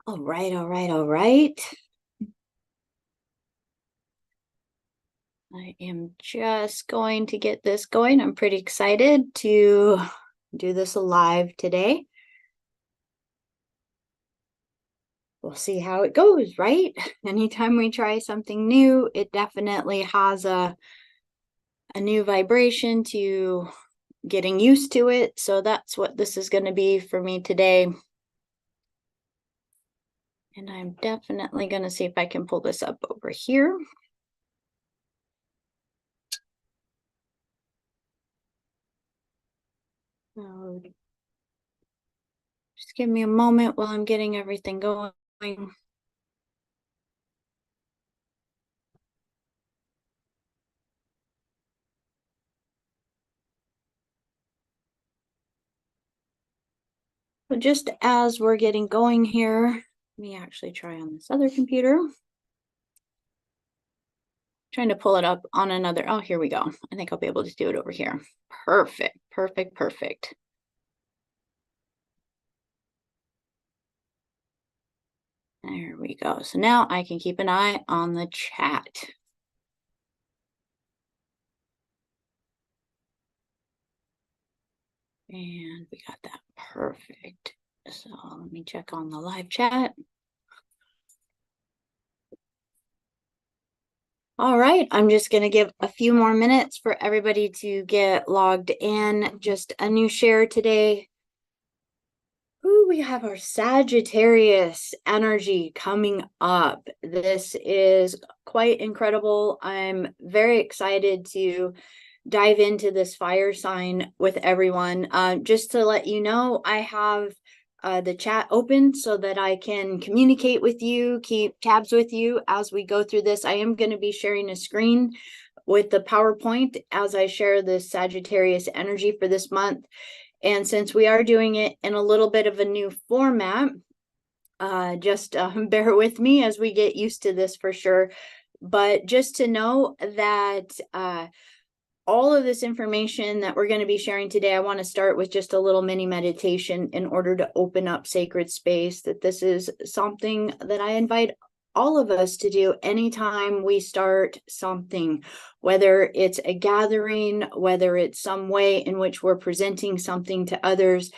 All right, all right, all right. I am just going to get this going. I'm pretty excited to do this live today. We'll see how it goes, right? Anytime we try something new, it definitely has a new vibration to getting used to it. So that's what this is going to be for me today. And I'm definitely going to see if I can pull this up over here. So just give me a moment while I'm getting everything going. So just as we're getting going here, let me actually try on this other computer. Trying to pull it up on another. Oh, here we go. I think I'll be able to do it over here. Perfect, perfect, perfect. There we go. So now I can keep an eye on the chat. And we got that perfect. So let me check on the live chat. All right, I'm just going to give a few more minutes for everybody to get logged in. Just a new share today. Ooh, we have our Sagittarius energy coming up. This is quite incredible. I'm very excited to dive into this fire sign with everyone. Just to let you know, I have the chat open so that I can communicate with you, keep tabs with you as we go through this. I am going to be sharing a screen with the PowerPoint as I share the Sagittarius energy for this month. And since we are doing it in a little bit of a new format, just bear with me as we get used to this for sure. But just to know that all of this information that we're going to be sharing today, I want to start with just a little mini meditation in order to open up sacred space. That this is something that I invite all of us to do anytime we start something, whether it's a gathering, whether it's some way in which we're presenting something to others.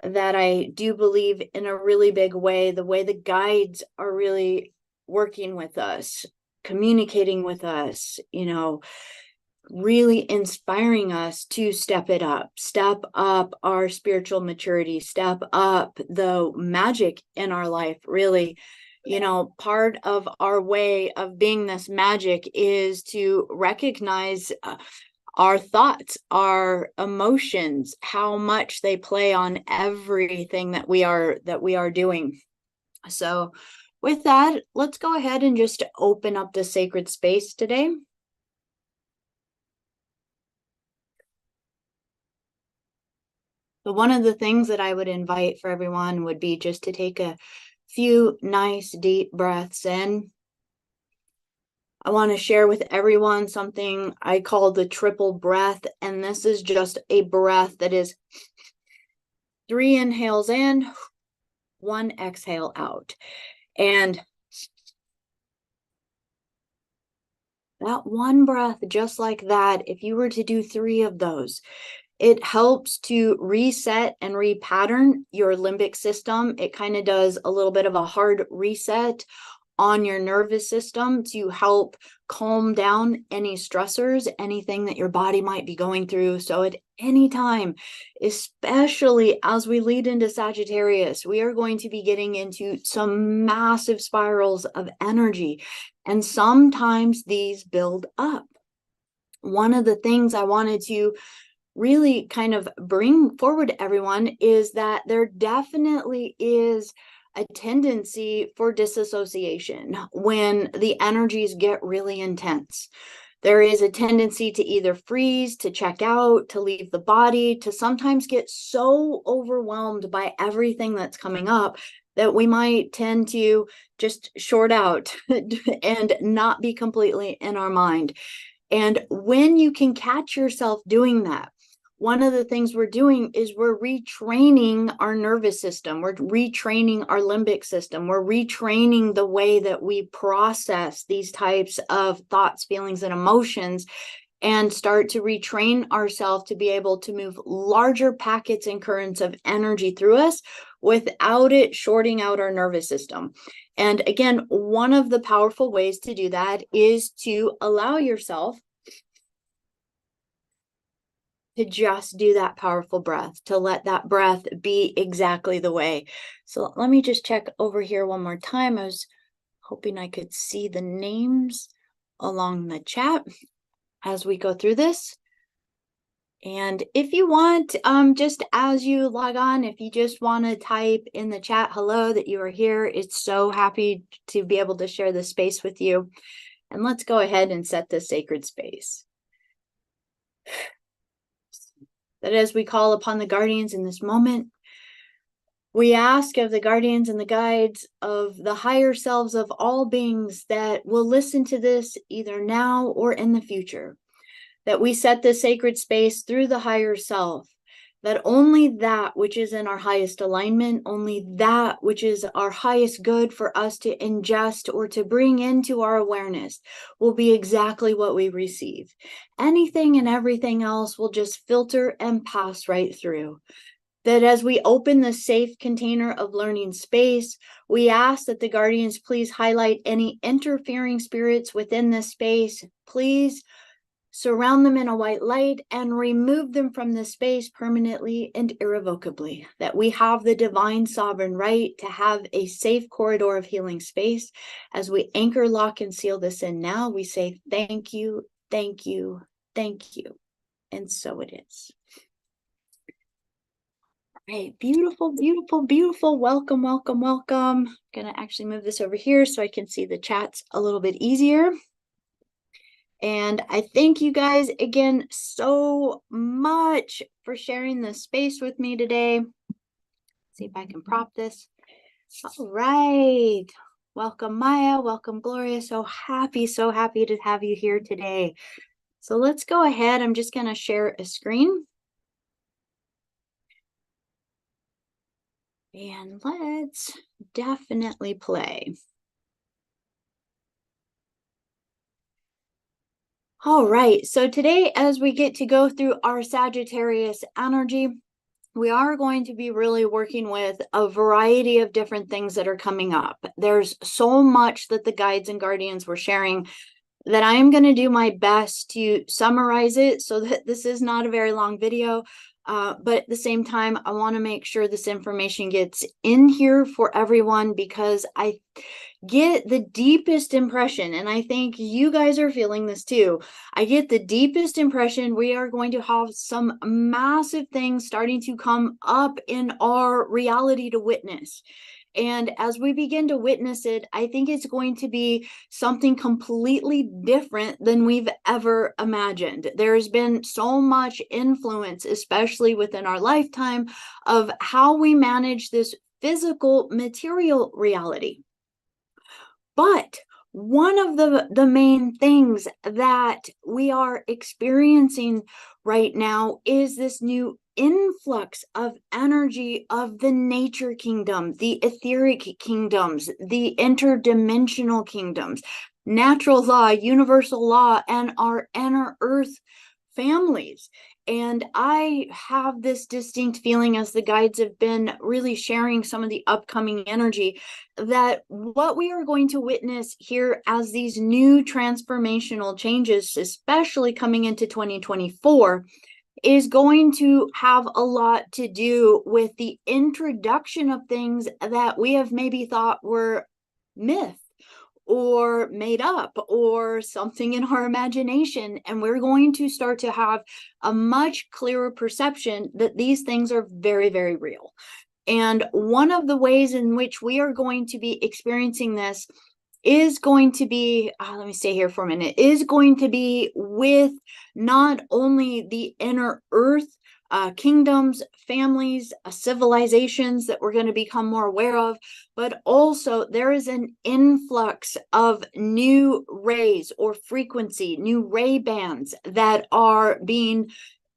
That I do believe in a really big way, the way the guides are really working with us, communicating with us, really inspiring us to step up our spiritual maturity, step up the magic in our life. Really, part of our way of being this magic is to recognize our thoughts, our emotions, how much they play on everything that we are doing. So with that, let's go ahead and just open up the sacred space today. So one of the things that I would invite for everyone would be just to take a few nice deep breaths in. I want to share with everyone something I call the triple breath. And this is just a breath that is 3 inhales in, 1 exhale out. And that one breath, just like that, if you were to do 3 of those, it helps to reset and repattern your limbic system. It kind of does a little bit of a hard reset on your nervous system to help calm down any stressors, anything that your body might be going through. So at any time, especially as we lead into Sagittarius, we are going to be getting into some massive spirals of energy. And sometimes these build up. One of the things I wanted to really kind of bring forward to everyone is that there definitely is a tendency for disassociation when the energies get really intense. There is a tendency to either freeze, to check out, to leave the body, to sometimes get so overwhelmed by everything that's coming up that we might tend to just short out and not be completely in our mind. And when you can catch yourself doing that, one of the things we're doing is we're retraining our nervous system. We're retraining our limbic system. We're retraining the way that we process these types of thoughts, feelings, and emotions, and start to retrain ourselves to be able to move larger packets and currents of energy through us without it shorting out our nervous system. And again, one of the powerful ways to do that is to allow yourself to just do that powerful breath, to let that breath be exactly the way. So let me just check over here one more time. I was hoping I could see the names along the chat as we go through this. And if you want, just as you log on, if you just want to type in the chat, hello, that you are here, it's so happy to be able to share this space with you. And let's go ahead and set this sacred space. That as we call upon the guardians in this moment, we ask of the guardians and the guides of the higher selves of all beings that will listen to this either now or in the future, that we set this sacred space through the higher self, that only that which is in our highest alignment, only that which is our highest good for us to ingest or to bring into our awareness will be exactly what we receive. Anything and everything else will just filter and pass right through. That as we open the safe container of learning space, we ask that the guardians please highlight any interfering spirits within this space. Please surround them in a white light and remove them from this space permanently and irrevocably. That we have the divine sovereign right to have a safe corridor of healing space. As we anchor, lock, and seal this in now, we say thank you, thank you, thank you. And so it is. Right, beautiful, beautiful, beautiful. Welcome, welcome, welcome. I'm gonna actually move this over here so I can see the chats a little bit easier. And I thank you guys again so much for sharing this space with me today. Let's see if I can prop this. All right. Welcome, Maya. Welcome, Gloria. So happy to have you here today. So let's go ahead. I'm just gonna share a screen. And let's definitely play. All right, so today as we get to go through our Sagittarius energy, we are going to be really working with a variety of different things that are coming up. There's so much that the guides and guardians were sharing that I am going to do my best to summarize it so that this is not a very long video. But at the same time, I want to make sure this information gets in here for everyone, because I get the deepest impression, and I think you guys are feeling this too. I get the deepest impression we are going to have some massive things starting to come up in our reality to witness. And as we begin to witness it, I think it's going to be something completely different than we've ever imagined. There's been so much influence, especially within our lifetime, of how we manage this physical material reality. But one of the main things that we are experiencing right now is this new influx of energy of the nature kingdom, the etheric kingdoms, the interdimensional kingdoms, natural law, universal law, and our inner earth families. And I have this distinct feeling, as the guides have been really sharing some of the upcoming energy, that what we are going to witness here as these new transformational changes, especially coming into 2024, is going to have a lot to do with the introduction of things that we have maybe thought were myth or made up or something in our imagination. And we're going to start to have a much clearer perception that these things are very, very real. And one of the ways in which we are going to be experiencing this is going to be, let me stay here for a minute, is going to be with not only the inner earth kingdoms, families, civilizations that we're going to become more aware of, but also there is an influx of new rays or frequency, new ray bands that are being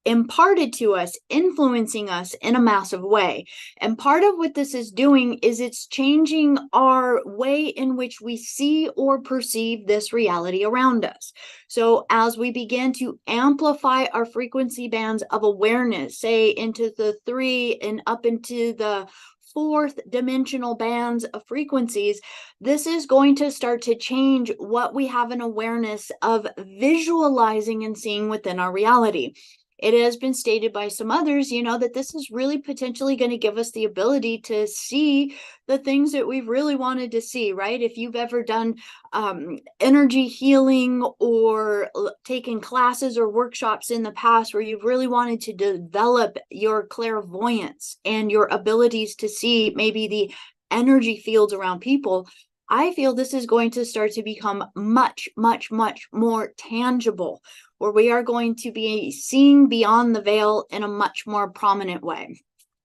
imparted to us, influencing us in a massive way. And part of what this is doing is it's changing our way in which we see or perceive this reality around us. So as we begin to amplify our frequency bands of awareness, say into the 3 and up into the 4th dimensional bands of frequencies, this is going to start to change what we have an awareness of visualizing and seeing within our reality. It has been stated by some others, that this is really potentially going to give us the ability to see the things that we've really wanted to see, right? If you've ever done energy healing or taken classes or workshops in the past where you've really wanted to develop your clairvoyance and your abilities to see maybe the energy fields around people, I feel this is going to start to become much, much, much more tangible, where we are going to be seeing beyond the veil in a much more prominent way.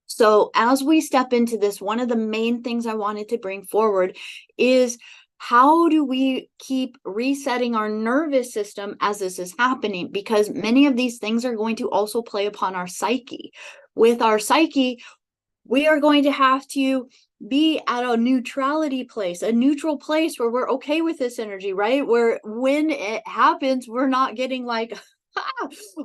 So as we step into this, one of the main things I wanted to bring forward is, how do we keep resetting our nervous system as this is happening? Because many of these things are going to also play upon our psyche. With our psyche, we are going to have to be at a neutrality place, a neutral place where we're okay with this energy, right? Where when it happens, we're not getting like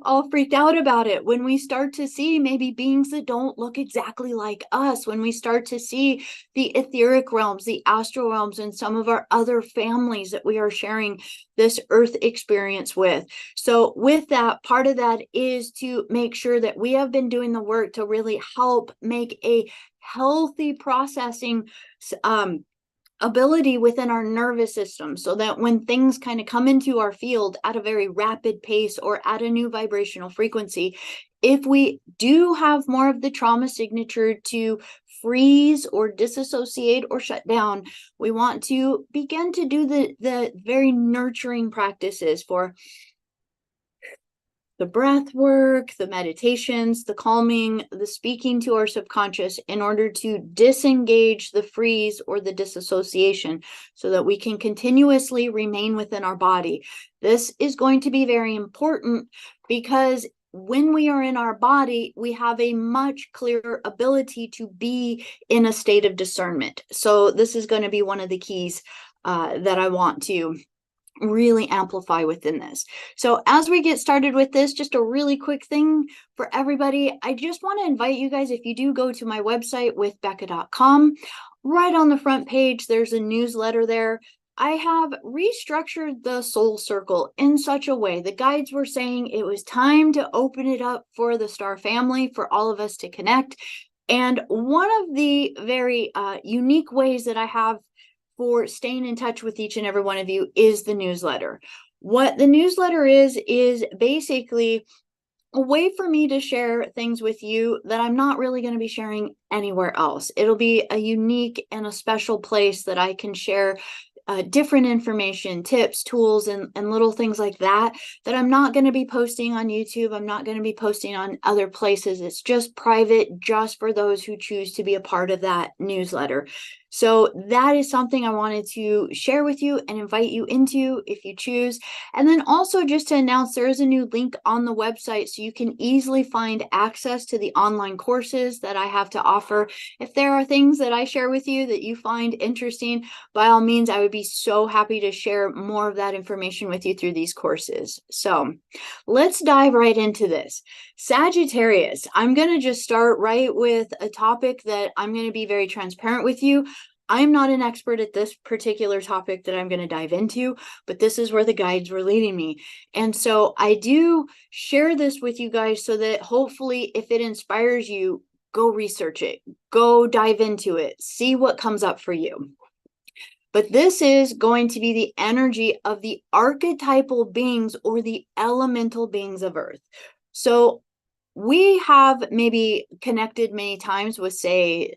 all freaked out about it. When we start to see maybe beings that don't look exactly like us, when we start to see the etheric realms, the astral realms, and some of our other families that we are sharing this earth experience with. So with that, part of that is to make sure that we have been doing the work to really help make a healthy processing ability within our nervous system, so that when things kind of come into our field at a very rapid pace or at a new vibrational frequency, if we do have more of the trauma signature to freeze or disassociate or shut down, we want to begin to do the very nurturing practices for the breath work, the meditations, the calming, the speaking to our subconscious in order to disengage the freeze or the disassociation, so that we can continuously remain within our body. This is going to be very important, because when we are in our body, we have a much clearer ability to be in a state of discernment. So this is going to be one of the keys that I want to really amplify within this. So as we get started with this, just a really quick thing for everybody, I just want to invite you guys, if you do go to my website withbecca.com, right on the front page, there's a newsletter there. I have restructured the soul circle in such a way, the guides were saying it was time to open it up for the star family, for all of us to connect. And one of the very unique ways that I have for staying in touch with each and every one of you is the newsletter. What the newsletter is basically a way for me to share things with you that I'm not really going to be sharing anywhere else. It'll be a unique and a special place that I can share different information, tips, tools, and little things like that I'm not going to be posting on YouTube. I'm not going to be posting on other places. It's just private, just for those who choose to be a part of that newsletter. So that is something I wanted to share with you and invite you into if you choose. And then also just to announce, there is a new link on the website, so you can easily find access to the online courses that I have to offer. If there are things that I share with you that you find interesting, by all means, I would be so happy to share more of that information with you through these courses. So let's dive right into this. Sagittarius, I'm going to just start right with a topic that I'm going to be very transparent with you. I'm not an expert at this particular topic that I'm going to dive into, but this is where the guides were leading me. And so I do share this with you guys so that hopefully if it inspires you, go research it, go dive into it, see what comes up for you. But this is going to be the energy of the archetypal beings or the elemental beings of Earth. So we have maybe connected many times with, say,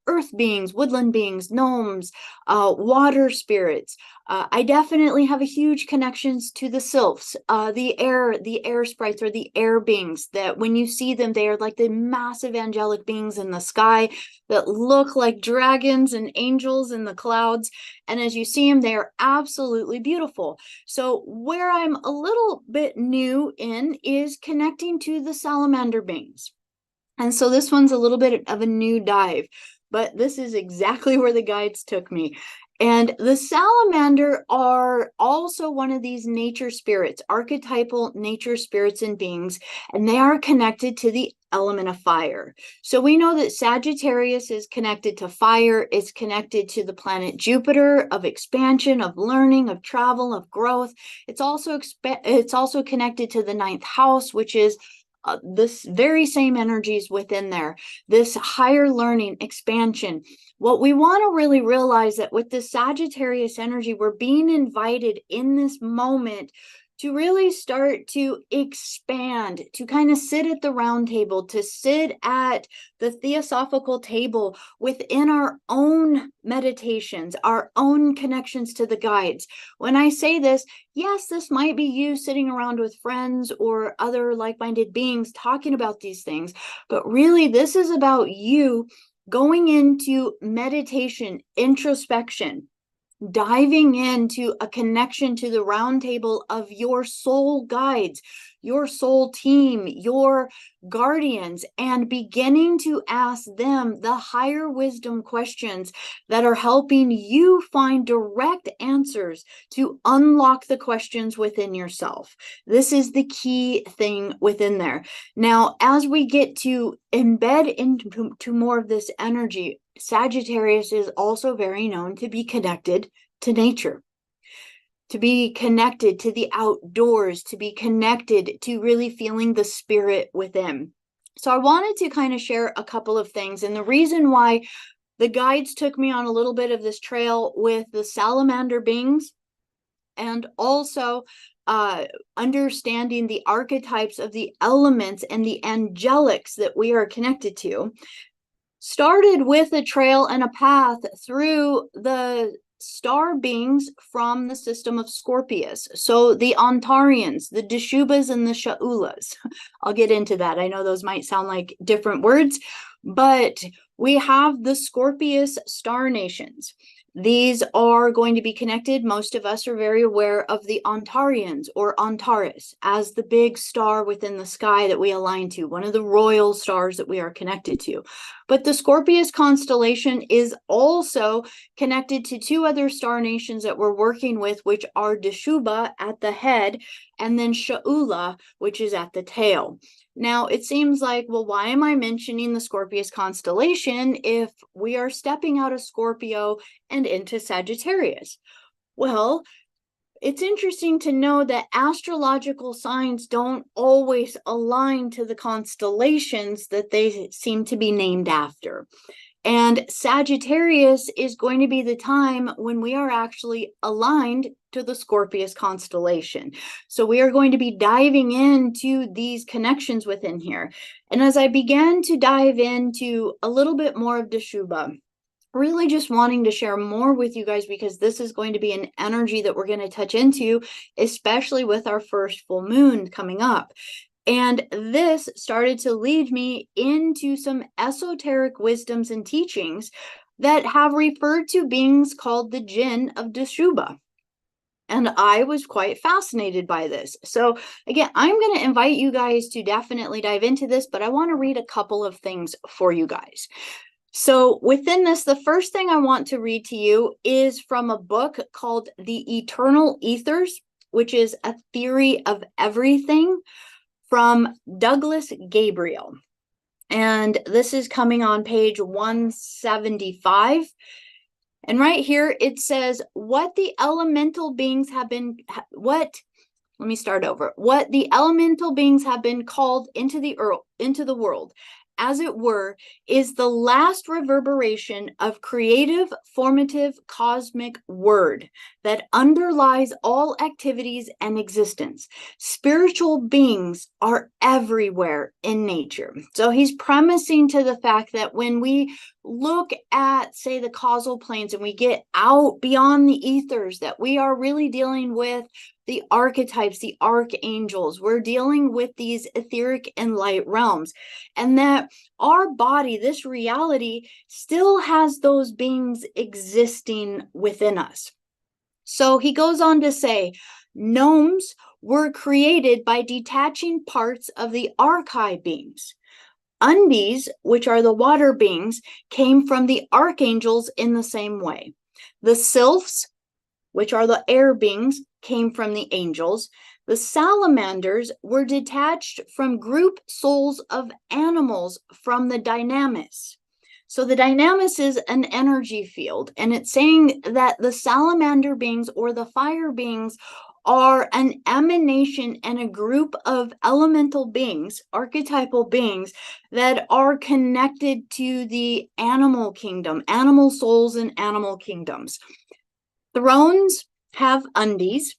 earth beings, woodland beings, gnomes, water spirits. I definitely have a huge connections to the sylphs, the air sprites, or the air beings, that when you see them, they are like the massive angelic beings in the sky that look like dragons and angels in the clouds. And as you see them, they are absolutely beautiful. So where I'm a little bit new in is connecting to the salamander beings. And so this one's a little bit of a new dive, but this is exactly where the guides took me. And the salamander are also one of these nature spirits, archetypal nature spirits and beings, and they are connected to the element of fire. So we know that Sagittarius is connected to fire. It's connected to the planet Jupiter, of expansion, of learning, of travel, of growth. It's also connected to the ninth house, which is this very same energies within there, this higher learning, expansion. What we want to really realize that with this Sagittarius energy, we're being invited in this moment to really start to expand, to kind of sit at the round table, to sit at the theosophical table within our own meditations, our own connections to the guides. When I say this, yes, this might be you sitting around with friends or other like-minded beings talking about these things, but really this is about you going into meditation, introspection, diving into a connection to the round table of your soul guides, your soul team, your guardians, and beginning to ask them the higher wisdom questions that are helping you find direct answers to unlock the questions within yourself. This is the key thing within there. Now, as we get to embed into more of this energy, Sagittarius is also very known to be connected to nature, to be connected to the outdoors, to be connected to really feeling the spirit within. So I wanted to kind of share a couple of things. And the reason why the guides took me on a little bit of this trail with the salamander beings, and also understanding the archetypes of the elements and the angelics that we are connected to, started with a trail and a path through the star beings from the system of Scorpius. So the Ontarians, the Deshubas, and the Shaulas. I'll get into that. I know those might sound like different words, but we have the Scorpius star nations. These are going to be connected. Most of us are very aware of the Ontarians, or Antares, as the big star within the sky that we align to, one of the royal stars that we are connected to. But the Scorpius constellation is also connected to two other star nations that we're working with, which are Deshuba at the head, and then Shaula, which is at the tail. Now, it seems like, well, why am I mentioning the Scorpius constellation if we are stepping out of Scorpio and into Sagittarius? Well, it's interesting to know that astrological signs don't always align to the constellations that they seem to be named after. And Sagittarius is going to be the time when we are actually aligned to the Scorpius constellation. So we are going to be diving into these connections within here. And as I began to dive into a little bit more of Deshuba, really just wanting to share more with you guys, because this is going to be an energy that we're going to touch into, especially with our first full moon coming up. And this started to lead me into some esoteric wisdoms and teachings that have referred to beings called the Jinn of Deshuba. And I was quite fascinated by this. So again, I'm going to invite you guys to definitely dive into this, but I want to read a couple of things for you guys. So within this, the first thing I want to read to you is from a book called The Eternal Ethers, which is a theory of everything, from Douglas Gabriel. And this is coming on page 175. And right here it says, what the elemental beings have been, what the elemental beings have been called into the world as it were, is the last reverberation of creative, formative, cosmic word that underlies all activities and existence. Spiritual beings are everywhere in nature. So he's premising to the fact that when we look at, say, the causal planes and we get out beyond the ethers, that we are really dealing with the archetypes, the archangels. We're dealing with these etheric and light realms, and that our body, this reality, still has those beings existing within us. So he goes on to say, gnomes were created by detaching parts of the archai beings. Undis, which are the water beings, came from the archangels in the same way. The sylphs, which are the air beings, came from the angels. The salamanders were detached from group souls of animals from the dynamis. So the dynamis is an energy field, and it's saying that the salamander beings or the fire beings are an emanation and a group of elemental beings, archetypal beings, that are connected to the animal kingdom, animal souls and animal kingdoms. Thrones have undis.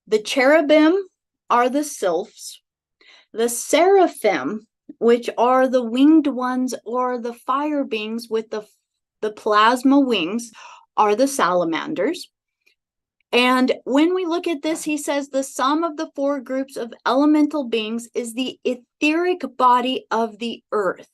The cherubim are the sylphs. The seraphim, which are the winged ones or the fire beings with the plasma wings, are the salamanders. And when we look at this, he says the sum of the four groups of elemental beings is the etheric body of the earth.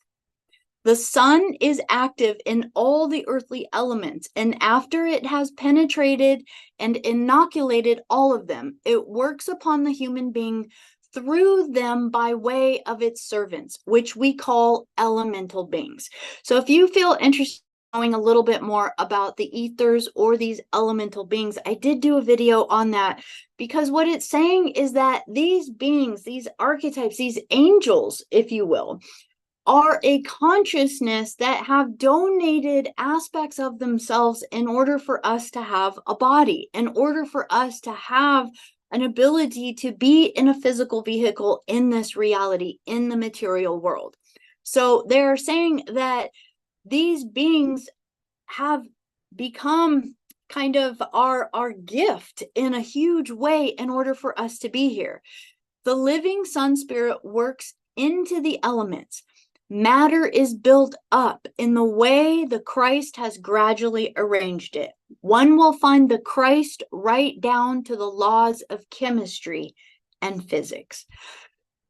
The sun is active in all the earthly elements, and after it has penetrated and inoculated all of them, it works upon the human being through them by way of its servants, which we call elemental beings. So if you feel interested in knowing a little bit more about the ethers or these elemental beings, I did do a video on that, because what it's saying is that these beings, these archetypes, these angels, if you will, are a consciousness that have donated aspects of themselves in order for us to have a body, in order for us to have an ability to be in a physical vehicle in this reality, in the material world. So they're saying that these beings have become kind of our gift in a huge way in order for us to be here. The living sun spirit works into the elements. Matter is built up in the way the Christ has gradually arranged it. One will find the Christ right down to the laws of chemistry and physics.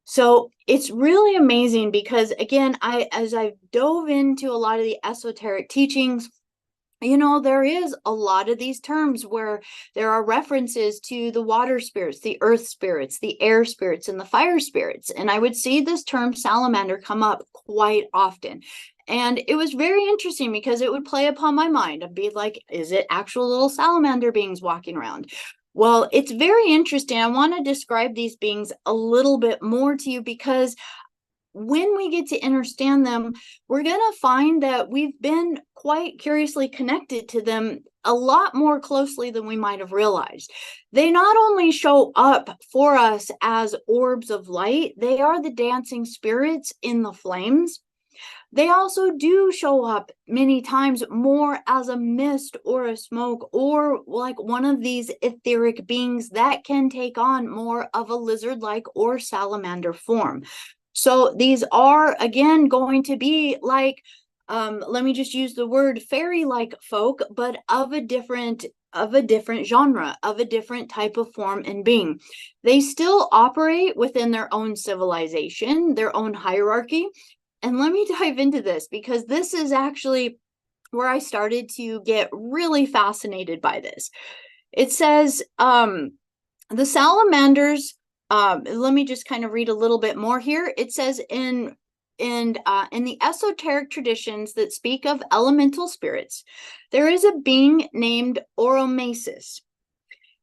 So it's really amazing because, again, as I dove into a lot of the esoteric teachings, there is a lot of these terms where there are references to the water spirits, the earth spirits, the air spirits, and the fire spirits. And I would see this term salamander come up quite often. And it was very interesting because it would play upon my mind. I'd be like, is it actual little salamander beings walking around? Well, it's very interesting. I want to describe these beings a little bit more to you because when we get to understand them, we're going to find that we've been quite curiously connected to them a lot more closely than we might have realized. They not only show up for us as orbs of light, they are the dancing spirits in the flames. They also do show up many times more as a mist or a smoke or like one of these etheric beings that can take on more of a lizard-like or salamander form. So these are, again, going to be like, let me just use the word fairy-like folk, but of a different genre, of a different type of form and being. They still operate within their own civilization, their own hierarchy. And let me dive into this because this is actually where I started to get really fascinated by this. It says, the salamanders, let me just kind of read a little bit more here. It says in the esoteric traditions that speak of elemental spirits, there is a being named Oromesis,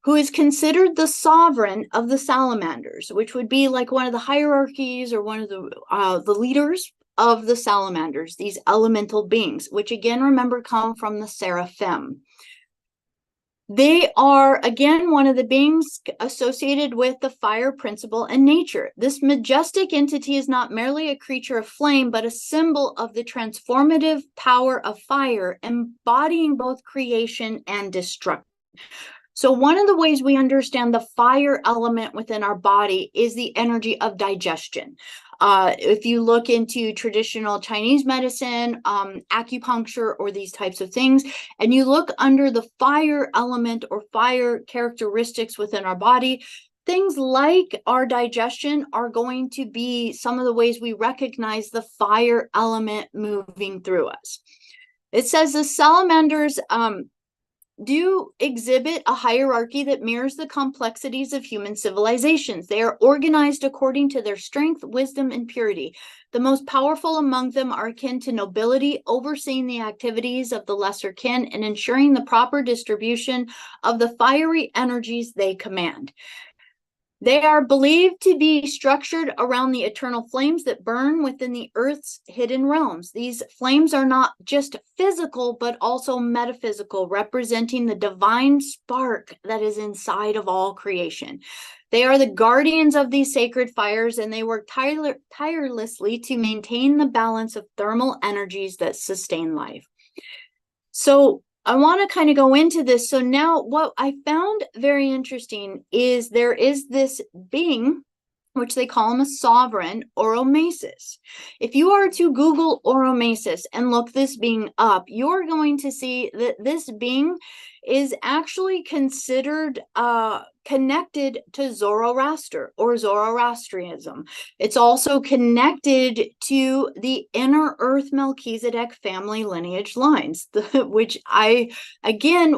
who is considered the sovereign of the salamanders, which would be like one of the hierarchies or one of the leaders of the salamanders, these elemental beings, which again, remember, come from the seraphim. They are, again, one of the beings associated with the fire principle in nature. This majestic entity is not merely a creature of flame, but a symbol of the transformative power of fire, embodying both creation and destruction. So one of the ways we understand the fire element within our body is the energy of digestion. If you look into traditional Chinese medicine, acupuncture, or these types of things, and you look under the fire element or fire characteristics within our body, things like our digestion are going to be some of the ways we recognize the fire element moving through us. It says the salamanders do exhibit a hierarchy that mirrors the complexities of human civilizations. They are organized according to their strength, wisdom, and purity. The most powerful among them are akin to nobility, overseeing the activities of the lesser kin and ensuring the proper distribution of the fiery energies they command. They are believed to be structured around the eternal flames that burn within the earth's hidden realms. These flames are not just physical, but also metaphysical, representing the divine spark that is inside of all creation. They are the guardians of these sacred fires, and they work tirelessly to maintain the balance of thermal energies that sustain life. So I want to kind of go into this. So now what I found very interesting is there is this being, which they call him a sovereign, Oromasis. If you are to Google Oromasis and look this being up, you're going to see that this being is actually considered connected to Zoroaster or Zoroastrianism. It's also connected to the inner Earth Melchizedek family lineage lines, which I, again,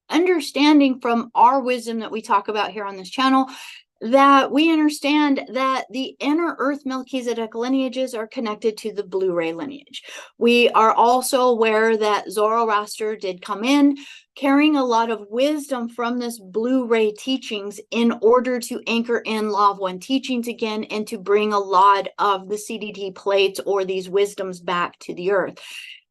understanding from our wisdom that we talk about here on this channel, that we understand that the inner Earth Melchizedek lineages are connected to the Blue-ray lineage. We are also aware that Zoroaster did come in carrying a lot of wisdom from this Blue-ray teachings in order to anchor in Law of One teachings again and to bring a lot of the CDT plates or these wisdoms back to the earth.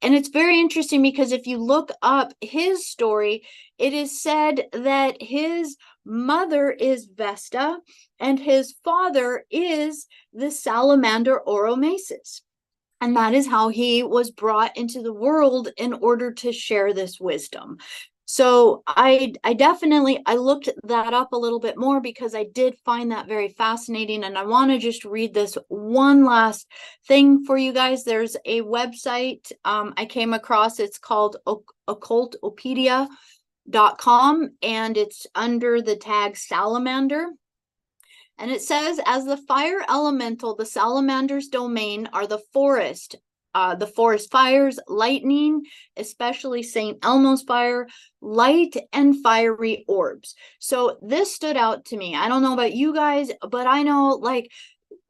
And it's very interesting because if you look up his story, it is said that his mother is Vesta and his father is the salamander Oromasis. And that is how he was brought into the world in order to share this wisdom. So I definitely looked that up a little bit more because I did find that very fascinating. And I want to just read this one last thing for you guys. There's a website I came across. It's called occultopedia.com, and it's under the tag salamander. And it says, as the fire elemental, the salamander's domain are the forest fires, lightning, especially St. Elmo's fire, light, and fiery orbs. So this stood out to me. I don't know about you guys, but I know, like,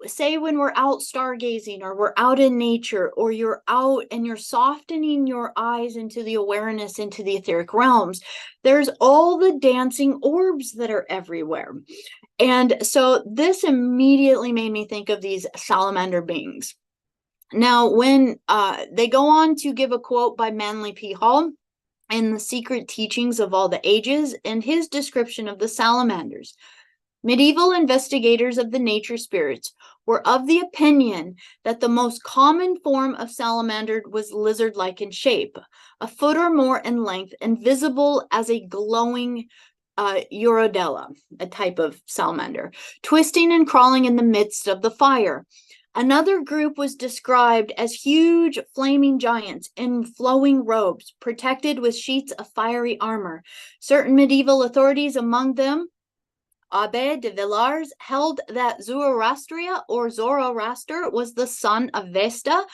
say when we're out stargazing or we're out in nature or you're out and you're softening your eyes into the awareness, into the etheric realms, there's all the dancing orbs that are everywhere. And so this immediately made me think of these salamander beings. Now, when they go on to give a quote by Manly P. Hall in The Secret Teachings of All the Ages and his description of the salamanders, medieval investigators of the nature spirits were of the opinion that the most common form of salamander was lizard-like in shape, a foot or more in length, and visible as a glowing urodela, a type of salamander, twisting and crawling in the midst of the fire. Another group was described as huge flaming giants in flowing robes, protected with sheets of fiery armor. Certain medieval authorities, among them Abbe de Villars, held that Zoroastria or Zoroaster was the son of Vesta,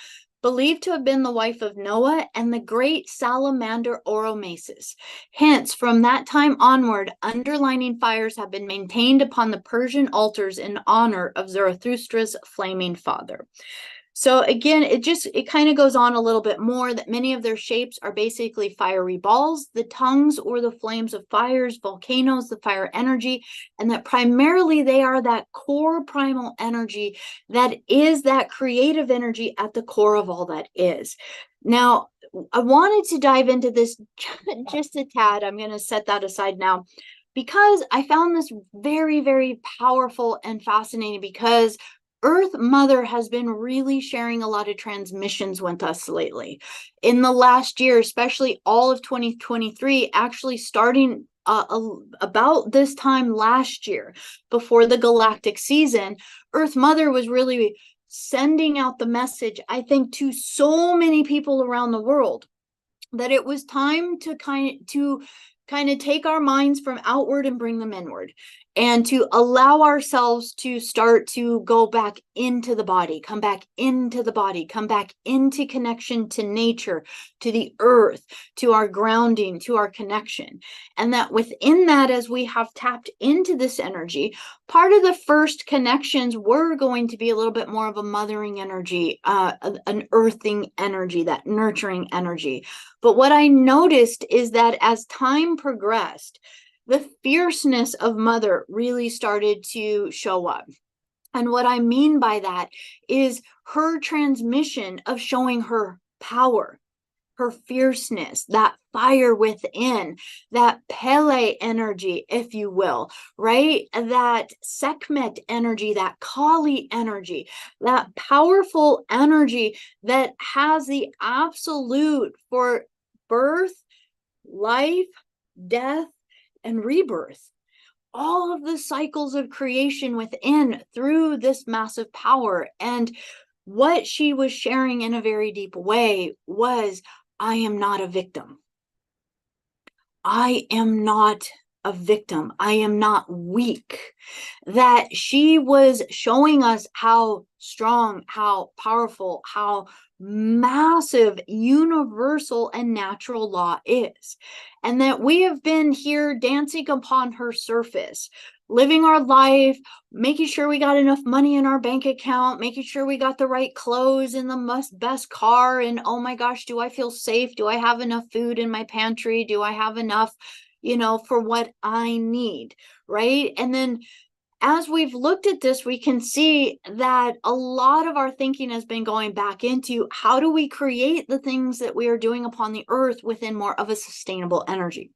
believed to have been the wife of Noah, and the great salamander Oromasis. Hence, from that time onward, underlining fires have been maintained upon the Persian altars in honor of Zarathustra's flaming father. So again, it kind of goes on a little bit more that many of their shapes are basically fiery balls, the tongues or the flames of fires, volcanoes, the fire energy, and that primarily they are that core primal energy that is that creative energy at the core of all that is. Now, I wanted to dive into this just a tad. I'm going to set that aside now because I found this very, very powerful and fascinating, because Earth Mother has been really sharing a lot of transmissions with us lately. In the last year, especially all of 2023, actually starting about this time last year, before the galactic season, Earth Mother was really sending out the message, I think, to so many people around the world, that it was time to kind of take our minds from outward and bring them inward, and to allow ourselves to start to go back into the body, come back into the body, come back into connection to nature, to the earth, to our grounding, to our connection. And that within that, as we have tapped into this energy, part of the first connections were going to be a little bit more of a mothering energy, an earthing energy, that nurturing energy. But what I noticed is that as time progressed, the fierceness of Mother really started to show up. And what I mean by that is her transmission of showing her power, her fierceness, that fire within, that Pele energy, if you will, right? That Sekhmet energy, that Kali energy, that powerful energy that has the absolute for birth, life, death, and rebirth. All of the cycles of creation within through this massive power. And what she was sharing in a very deep way was, I am not a victim. I am not a victim. I am not weak. That she was showing us how strong, how powerful, how massive, universal, and natural law is. And that we have been here dancing upon her surface, living our life, making sure we got enough money in our bank account, making sure we got the right clothes and the best car. And oh my gosh, do I feel safe? Do I have enough food in my pantry? Do I have enough, for what I need? Right. And then as we've looked at this, we can see that a lot of our thinking has been going back into, how do we create the things that we are doing upon the earth within more of a sustainable energy?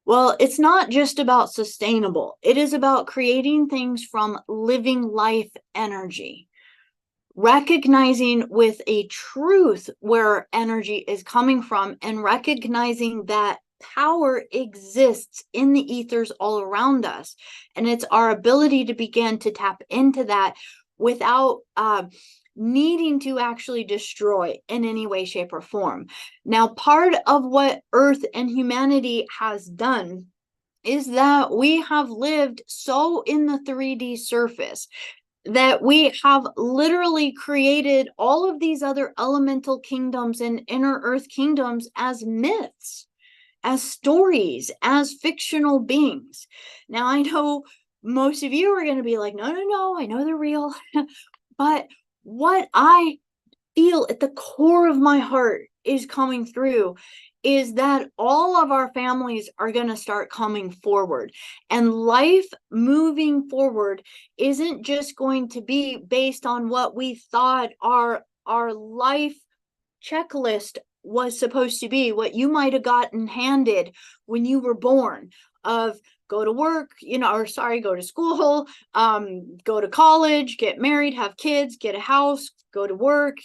Well, it's not just about sustainable. It is about creating things from living life energy, recognizing with a truth where energy is coming from, and recognizing that power exists in the ethers all around us. And it's our ability to begin to tap into that without needing to actually destroy in any way, shape, or form. Now, part of what Earth and humanity has done is that we have lived so in the 3D surface that we have literally created all of these other elemental kingdoms and inner earth kingdoms as myths, as stories, as fictional beings. Now, I know most of you are going to be like, no, I know they're real. But what I feel at the core of my heart is coming through is that all of our families are going to start coming forward, and life moving forward isn't just going to be based on what we thought our life checklist was supposed to be, what you might have gotten handed when you were born, of go to work, go to school, go to college, get married, have kids, get a house, go to work,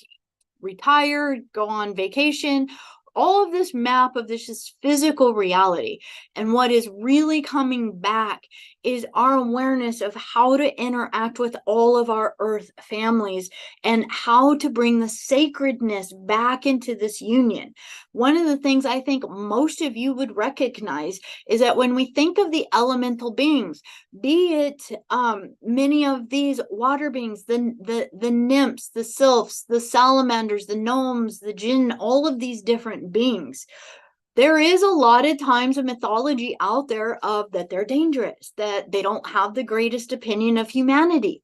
retire, go on vacation. All of this map of this physical reality. And what is really coming back is our awareness of how to interact with all of our earth families and how to bring the sacredness back into this union. One of the things I think most of you would recognize is that when we think of the elemental beings, be it many of these water beings, the nymphs, the sylphs, the salamanders, the gnomes, the jinn, all of these different beings, there is a lot of times a mythology out there of that they're dangerous, that they don't have the greatest opinion of humanity.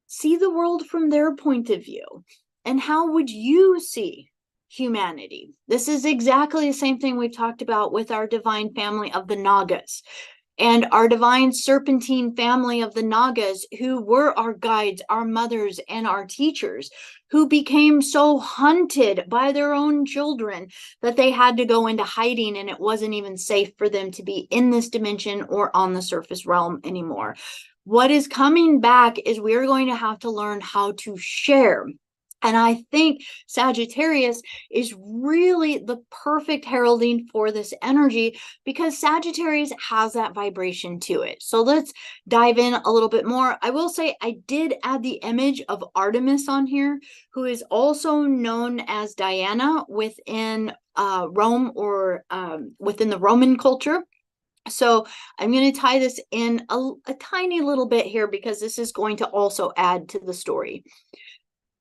See the world from their point of view. And how would you see humanity? This is exactly the same thing we've talked about with our divine family of the Nagas. and our divine serpentine family of the Nagas, who were our guides, our mothers, and our teachers, who became so hunted by their own children that they had to go into hiding, and it wasn't even safe for them to be in this dimension or on the surface realm anymore. What is coming back is we're going to have to learn how to share. And I think Sagittarius is really the perfect heralding for this energy, because Sagittarius has that vibration to it. So let's dive in a little bit more. I will say I did add the image of Artemis on here, who is also known as Diana within Rome, or within the Roman culture. So I'm going to tie this in a tiny little bit here, because this is going to also add to the story.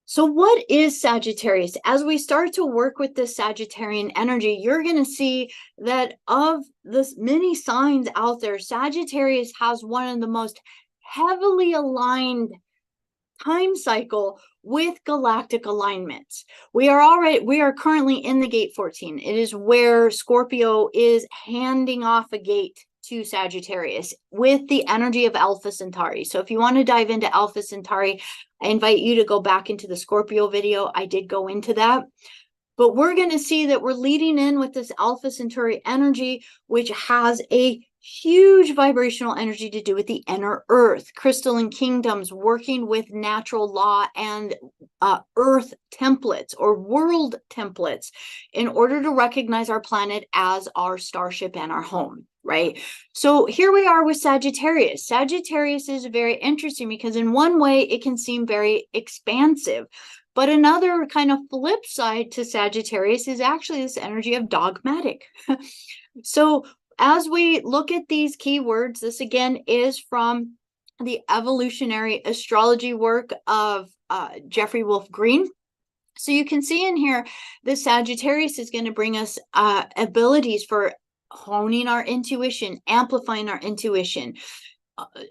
So what is Sagittarius? As we start to work with this Sagittarian energy, you're going to see that of the many signs out there, Sagittarius has one of the most heavily aligned time cycle with galactic alignments. We are currently in the gate 14. It is where Scorpio is handing off a gate to Sagittarius with the energy of Alpha Centauri. So if you want to dive into Alpha Centauri, I invite you to go back into the Scorpio video. I did go into that. But we're going to see that we're leading in with this Alpha Centauri energy, which has a huge vibrational energy to do with the inner earth, crystalline kingdoms, working with natural law and earth templates or world templates in order to recognize our planet as our starship and our home, right? So here we are with Sagittarius. Sagittarius is very interesting because in one way it can seem very expansive, but another kind of flip side to Sagittarius is actually this energy of dogmatic. So as we look at these keywords, this again is from the evolutionary astrology work of Jeffrey Wolf Green. So you can see in here, the Sagittarius is going to bring us abilities for honing our intuition, amplifying our intuition.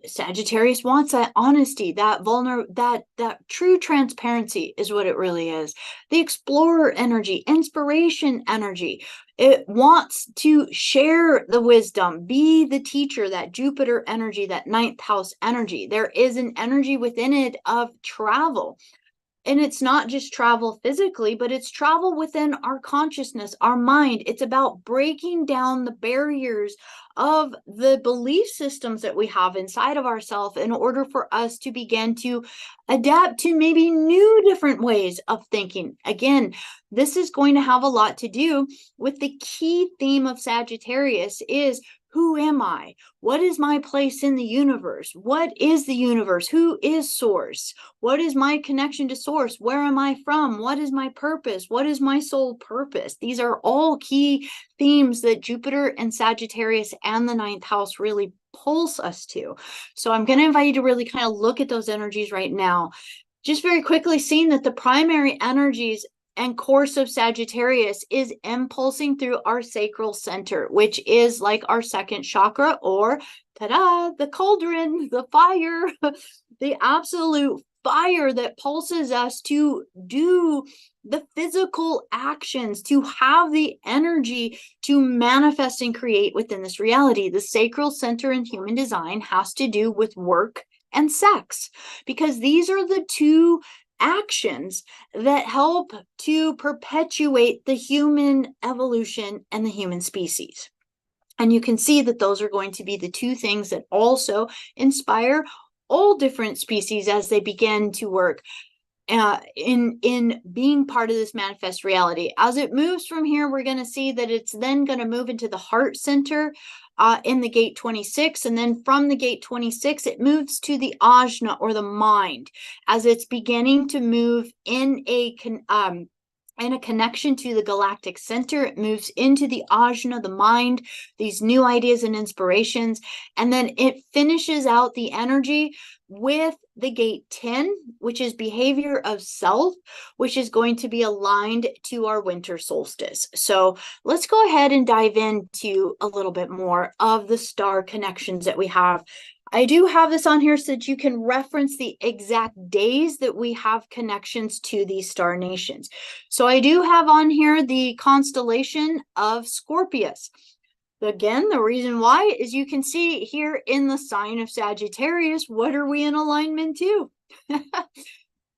Sagittarius wants that honesty, that true transparency is what it really is. The explorer energy, inspiration energy. It wants to share the wisdom, be the teacher, that Jupiter energy, that ninth house energy. There is an energy within it of travel. And it's not just travel physically, but it's travel within our consciousness, our mind. It's about breaking down the barriers of the belief systems that we have inside of ourselves in order for us to begin to adapt to maybe new different ways of thinking. Again, this is going to have a lot to do with the key theme of Sagittarius is, who am I? What is my place in the universe? What is the universe? Who is source? What is my connection to source? Where am I from? What is my purpose? What is my soul purpose? These are all key themes that Jupiter and Sagittarius and the ninth house really pulse us to. So I'm going to invite you to really kind of look at those energies right now. Just very quickly, seeing that the primary energies and course of Sagittarius is impulsing through our sacral center, which is like our second chakra, or ta-da, the cauldron, the fire, the absolute fire that pulses us to do the physical actions, to have the energy to manifest and create within this reality. The sacral center in human design has to do with work and sex, because these are the two actions that help to perpetuate the human evolution and the human species. And you can see that those are going to be the two things that also inspire all different species as they begin to work in being part of this manifest reality. As it moves from here, we're going to see that it's then going to move into the heart center in the gate 26, and then from the gate 26 it moves to the ajna, or the mind, as it's beginning to move in a connection to the galactic center. It moves into the ajna, the mind, these new ideas and inspirations, and then it finishes out the energy with the gate 10, which is behavior of self, which is going to be aligned to our winter solstice. So let's go ahead and dive into a little bit more of the star connections that we have. I do have this on here so that you can reference the exact days that we have connections to these star nations. So I do have on here the constellation of Scorpius. Again, the reason why is you can see here in the sign of Sagittarius, what are we in alignment to?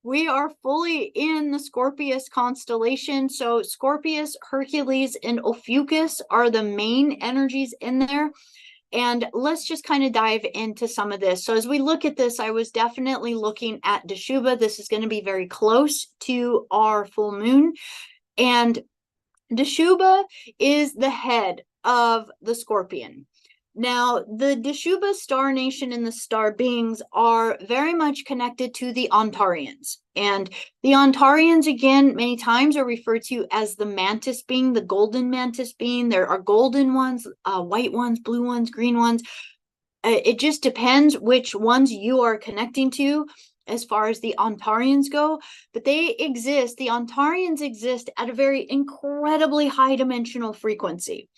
We are fully in the Scorpius constellation. So Scorpius, Hercules, and Ophiuchus are the main energies in there. And let's just kind of dive into some of this. So as we look at this, I was definitely looking at Dashuba. This is going to be very close to our full moon. And Dashuba is the head of the Scorpion. Now, the Dashuba star nation and the star beings are very much connected to the Ontarians. And the Ontarians, again, many times are referred to as the mantis being, the golden mantis being. There are golden ones, white ones, blue ones, green ones. It just depends which ones you are connecting to as far as the Ontarians go, but they exist, the Ontarians exist at a very incredibly high dimensional frequency.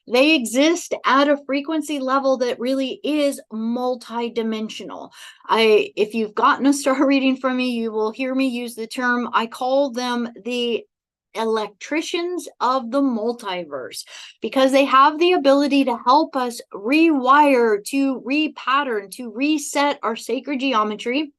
They exist at a frequency level that really is multi-dimensional. If you've gotten a star reading from me, you will hear me use the term, I call them the electricians of the multiverse, because they have the ability to help us rewire, to repattern, to reset our sacred geometry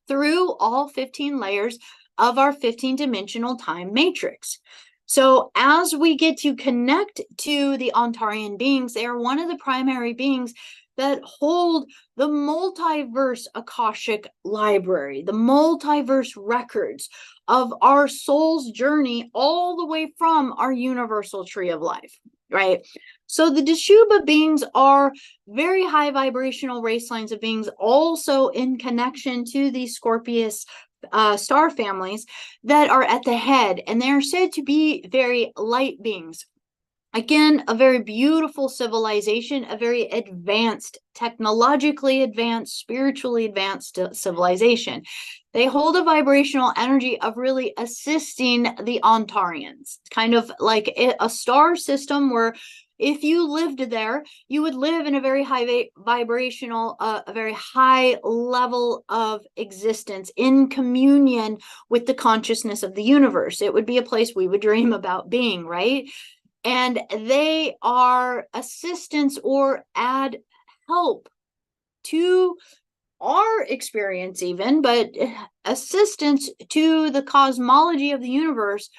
through all 15 layers of our 15-dimensional time matrix. So as we get to connect to the Ontarian beings, they are one of the primary beings that hold the multiverse Akashic library, the multiverse records of our soul's journey all the way from our universal tree of life, right? So the Dashuba beings are very high vibrational race lines of beings, also in connection to the Scorpius star families that are at the head, and they are said to be very light beings. Again, a very beautiful civilization, a very advanced, technologically advanced, spiritually advanced civilization. They hold a vibrational energy of really assisting the Ontarians. It's kind of like a star system where if you lived there, you would live in a very high vibrational, a very high level of existence in communion with the consciousness of the universe. It would be a place we would dream about being, right? And they are assistance or add help to our experience even, but assistance to the cosmology of the universe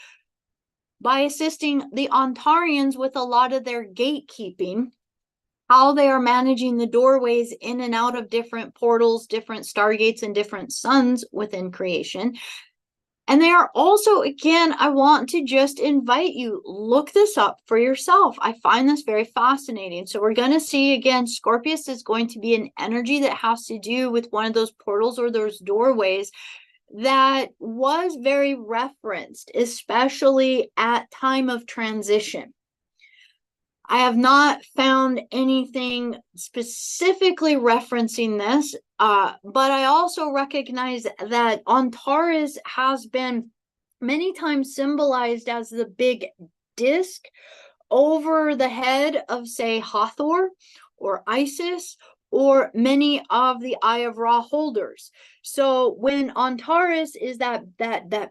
by assisting the Ontarians with a lot of their gatekeeping, how they are managing the doorways in and out of different portals, different stargates, and different suns within creation. And they are also, again, I want to just invite you, look this up for yourself. I find this very fascinating. So we're going to see, again, Scorpius is going to be an energy that has to do with one of those portals or those doorways that was very referenced, especially at time of transition. I have not found anything specifically referencing this, but I also recognize that Antares has been many times symbolized as the big disc over the head of, say, Hathor or Isis, or many of the Eye of Ra holders. So when Antares is that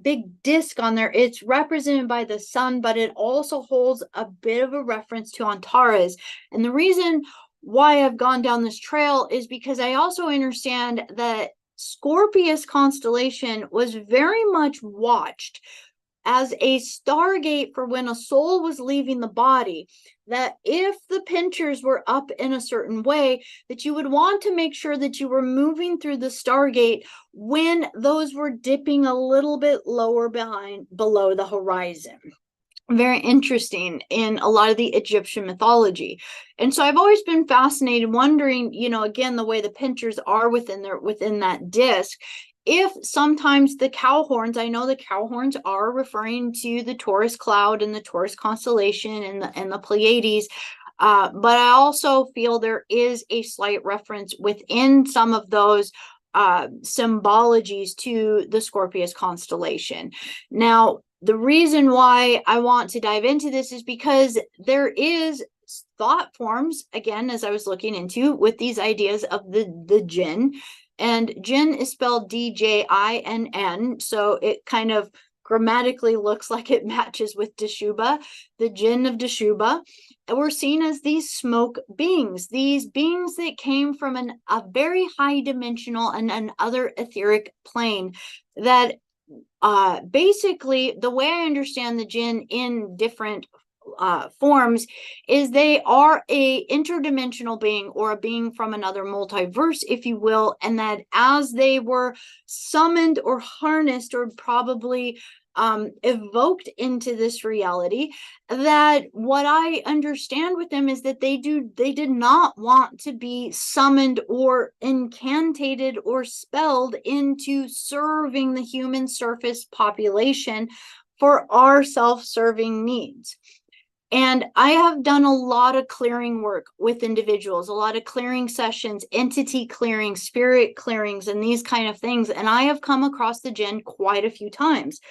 big disc on there, it's represented by the sun, but it also holds a bit of a reference to Antares. And the reason why I've gone down this trail is because I also understand that Scorpius constellation was very much watched as a stargate for when a soul was leaving the body, that if the pinchers were up in a certain way, that you would want to make sure that you were moving through the stargate when those were dipping a little bit lower below the horizon. Very interesting in a lot of the Egyptian mythology. And so I've always been fascinated, wondering, again, the way the pinchers are within that disc, if sometimes the cow horns, I know the cow horns are referring to the Taurus cloud and the Taurus constellation and the Pleiades, but I also feel there is a slight reference within some of those symbologies to the Scorpius constellation. Now, the reason why I want to dive into this is because there is thought forms, again, as I was looking into, with these ideas of the jinn. And jinn is spelled D-J-I-N-N, so it kind of grammatically looks like it matches with Teshubah, the Jinn of Teshubah. And we're seen as these smoke beings, these beings that came from a very high dimensional and another etheric plane that basically, the way I understand the jinn in different forms is they are a interdimensional being, or a being from another multiverse, if you will, and that as they were summoned or harnessed or probably evoked into this reality, that what I understand with them is that they did not want to be summoned or incantated or spelled into serving the human surface population for our self-serving needs. And I have done a lot of clearing work with individuals, a lot of clearing sessions, entity clearing, spirit clearings, and these kind of things. And I have come across the jinn quite a few times.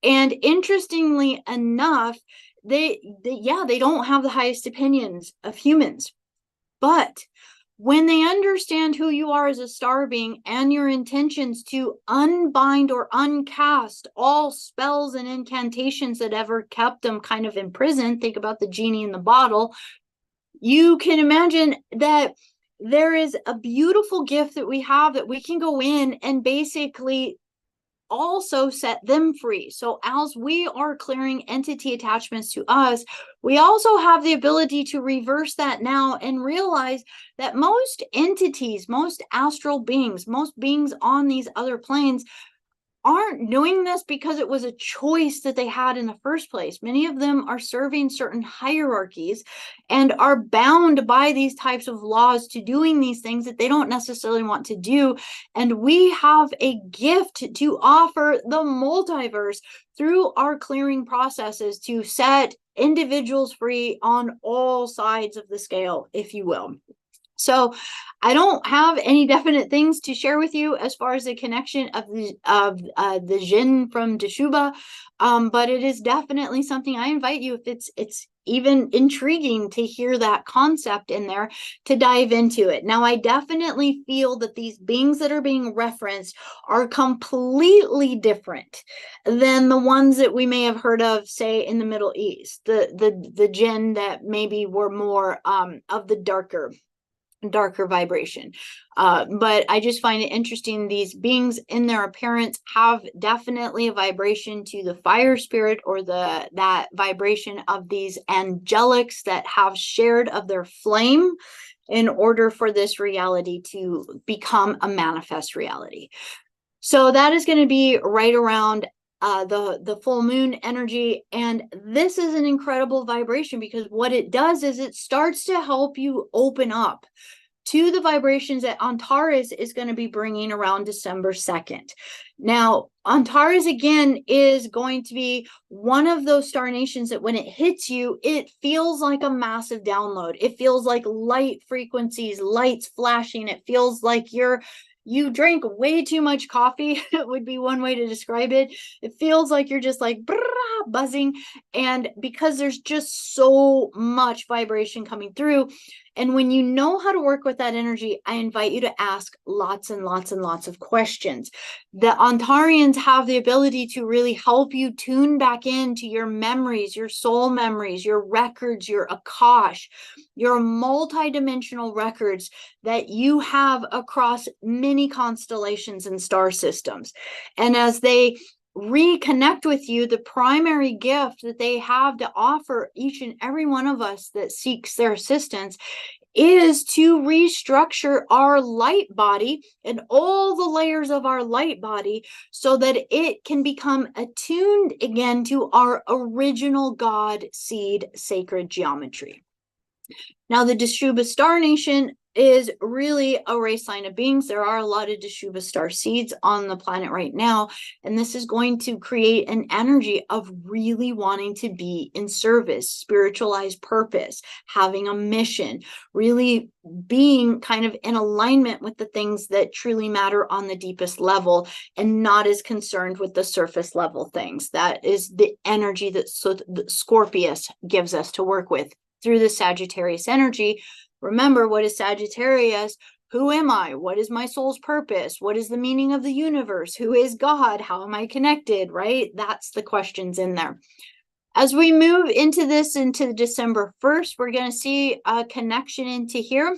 And interestingly enough, they don't have the highest opinions of humans. But when they understand who you are as a star being and your intentions to unbind or uncast all spells and incantations that ever kept them kind of imprisoned, think about the genie in the bottle, you can imagine that there is a beautiful gift that we have that we can go in and basically also set them free. So as we are clearing entity attachments to us, we also have the ability to reverse that now and realize that most entities, most astral beings, most beings on these other planes aren't doing this because it was a choice that they had in the first place. Many of them are serving certain hierarchies and are bound by these types of laws to doing these things that they don't necessarily want to do. And we have a gift to offer the multiverse through our clearing processes to set individuals free on all sides of the scale, if you will. So I don't have any definite things to share with you as far as the connection of the jinn from Teshubah, but it is definitely something I invite you, if it's even intriguing to hear that concept in there, to dive into it. Now, I definitely feel that these beings that are being referenced are completely different than the ones that we may have heard of, say, in the Middle East, the jinn that maybe were more of the darker vibration. But I just find it interesting. These beings in their appearance have definitely a vibration to the fire spirit, or that vibration of these angelics that have shared of their flame in order for this reality to become a manifest reality. So that is going to be right around the full moon energy. And this is an incredible vibration, because what it does is it starts to help you open up to the vibrations that Antares is going to be bringing around December 2nd. Now, Antares, again, is going to be one of those star nations that when it hits you, it feels like a massive download. It feels like light frequencies, lights flashing. It feels like you drank way too much coffee. It would be one way to describe it. It feels like you're just like buzzing. And because there's just so much vibration coming through. And when you know how to work with that energy, I invite you to ask lots and lots and lots of questions. The Ontarians have the ability to really help you tune back into your memories, your soul memories, your records, your Akash, your multidimensional records that you have across many constellations and star systems. And as they reconnect with you, the primary gift that they have to offer each and every one of us that seeks their assistance is to restructure our light body and all the layers of our light body so that it can become attuned again to our original God seed sacred geometry. Now, the Teshubah star nation is really a race line of beings. There are a lot of Teshubah star seeds on the planet right now, and this is going to create an energy of really wanting to be in service, spiritualized purpose, having a mission, really being kind of in alignment with the things that truly matter on the deepest level, and not as concerned with the surface level things. That is the energy that Scorpius gives us to work with through the Sagittarius energy. Remember, what is Sagittarius? Who am I? What is my soul's purpose? What is the meaning of the universe? Who is God? How am I connected, right? That's the questions in there. As we move into December 1st, we're going to see a connection into here.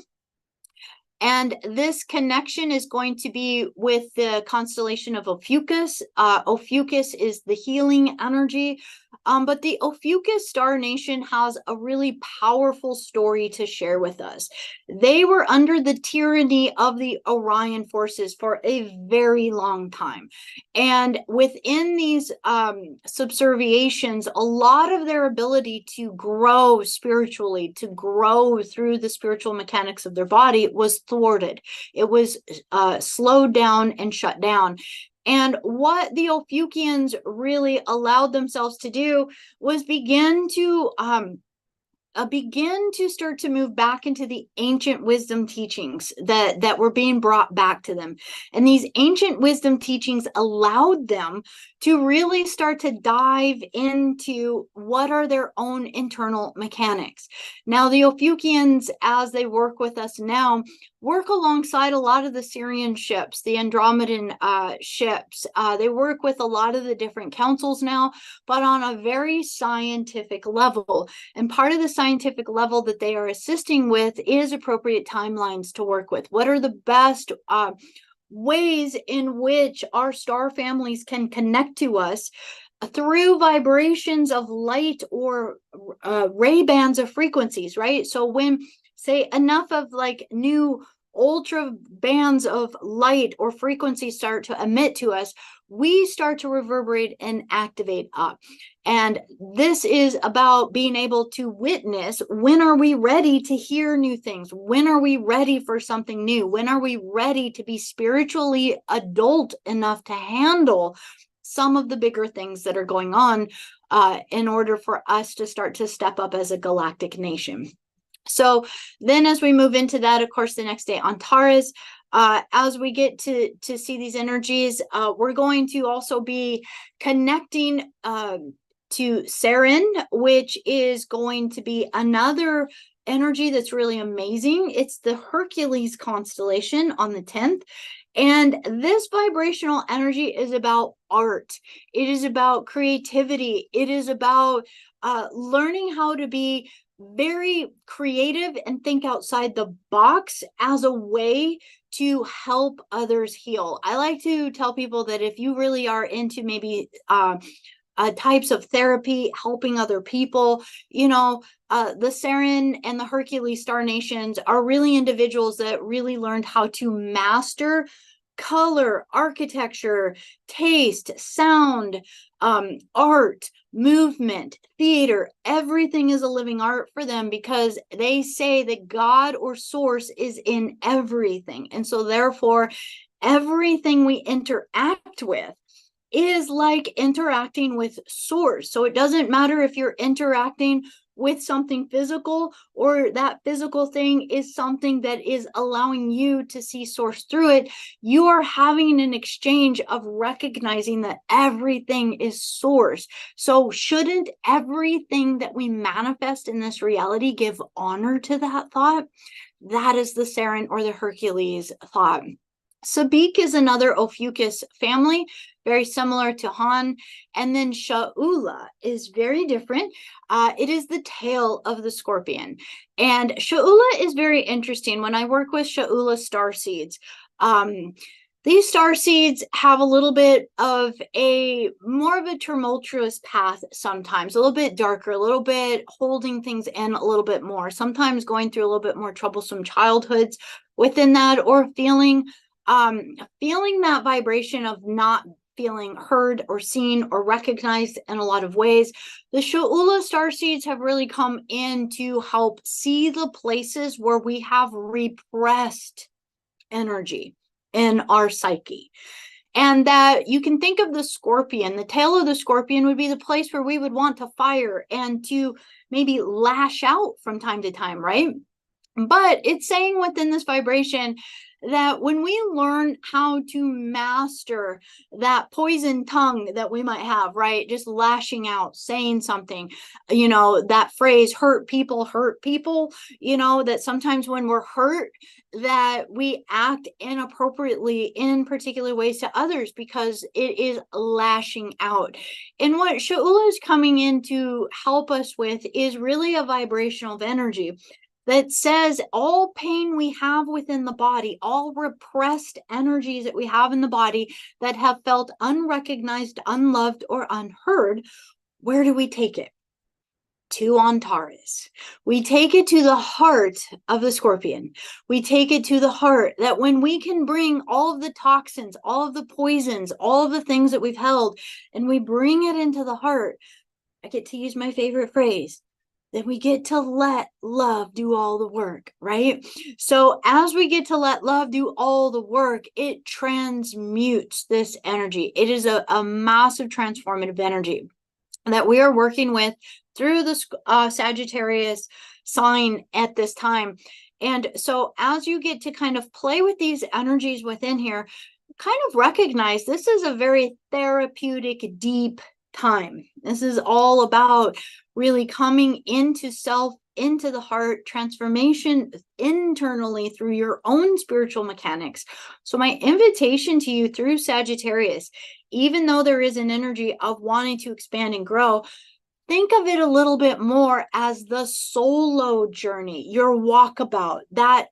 And this connection is going to be with the constellation of Ophiuchus. Ophiuchus is the healing energy. But the Ophiuchus star nation has a really powerful story to share with us. They were under the tyranny of the Orion forces for a very long time. And within these subserviations, a lot of their ability to grow spiritually, to grow through the spiritual mechanics of their body was thwarted. It was slowed down and shut down. And what the Ophiuchians really allowed themselves to do was begin to start to move back into the ancient wisdom teachings that were being brought back to them. And these ancient wisdom teachings allowed them to really start to dive into what are their own internal mechanics. Now, the Ophiuchians, as they work with us now, work alongside a lot of the Syrian ships, the Andromedan ships. They work with a lot of the different councils now, but on a very scientific level. And part of the scientific level that they are assisting with is appropriate timelines to work with. What are the best ways in which our star families can connect to us through vibrations of light or ray bands of frequencies, right? So when, say, enough of like new ultra bands of light or frequency start to emit to us, we start to reverberate and activate up. And this is about being able to witness, when are we ready to hear new things? When are we ready for something new? When are we ready to be spiritually adult enough to handle some of the bigger things that are going on in order for us to start to step up as a galactic nation? So then as we move into that, of course, the next day Antares, as we get to see these energies, we're going to also be connecting to Sarin, which is going to be another energy that's really amazing. It's the Hercules constellation on the 10th. And this vibrational energy is about art. It is about creativity. It is about learning how to be very creative and think outside the box as a way to help others heal. I like to tell people that if you really are into maybe types of therapy, helping other people, the Sarin and the Hercules star nations are really individuals that really learned how to master color, architecture, taste, sound, art, movement, theater. Everything is a living art for them because they say that God or source is in everything. And so therefore, everything we interact with is like interacting with source. So it doesn't matter if you're interacting with something physical or that physical thing is something that is allowing you to see source through it. You are having an exchange of recognizing that everything is source. So shouldn't everything that we manifest in this reality give honor to that thought? That is the Sarin or the Hercules thought. Sabik is another Ophiuchus family, very similar to Han. And then Shaula is very different. It is the tail of the scorpion. And Shaula is very interesting. When I work with Shaula star seeds, these star seeds have a little bit of more of a tumultuous path sometimes, a little bit darker, a little bit holding things in a little bit more, sometimes going through a little bit more troublesome childhoods within that, or feeling that vibration of not feeling heard or seen or recognized in a lot of ways. The Shaula star seeds have really come in to help see the places where we have repressed energy in our psyche. And that you can think of the scorpion, the tail of the scorpion would be the place where we would want to fire and to maybe lash out from time to time, right? But it's saying within this vibration that when we learn how to master that poison tongue that we might have, right? Just lashing out, saying something, that phrase, hurt people, that sometimes when we're hurt, that we act inappropriately in particular ways to others because it is lashing out. And what Sha'ula is coming in to help us with is really a vibrational of energy that says all pain we have within the body, all repressed energies that we have in the body that have felt unrecognized, unloved, or unheard, where do we take it? To Antares. We take it to the heart of the scorpion. We take it to the heart that when we can bring all of the toxins, all of the poisons, all of the things that we've held, and we bring it into the heart, I get to use my favorite phrase, then we get to let love do all the work, right? So as we get to let love do all the work, it transmutes this energy. It is a massive transformative energy that we are working with through the Sagittarius sign at this time. And so as you get to kind of play with these energies within here, kind of recognize this is a very therapeutic, deep time. This is all about really coming into self, into the heart, transformation internally through your own spiritual mechanics. So my invitation to you through Sagittarius, even though there is an energy of wanting to expand and grow, think of it a little bit more as the solo journey, your walkabout, that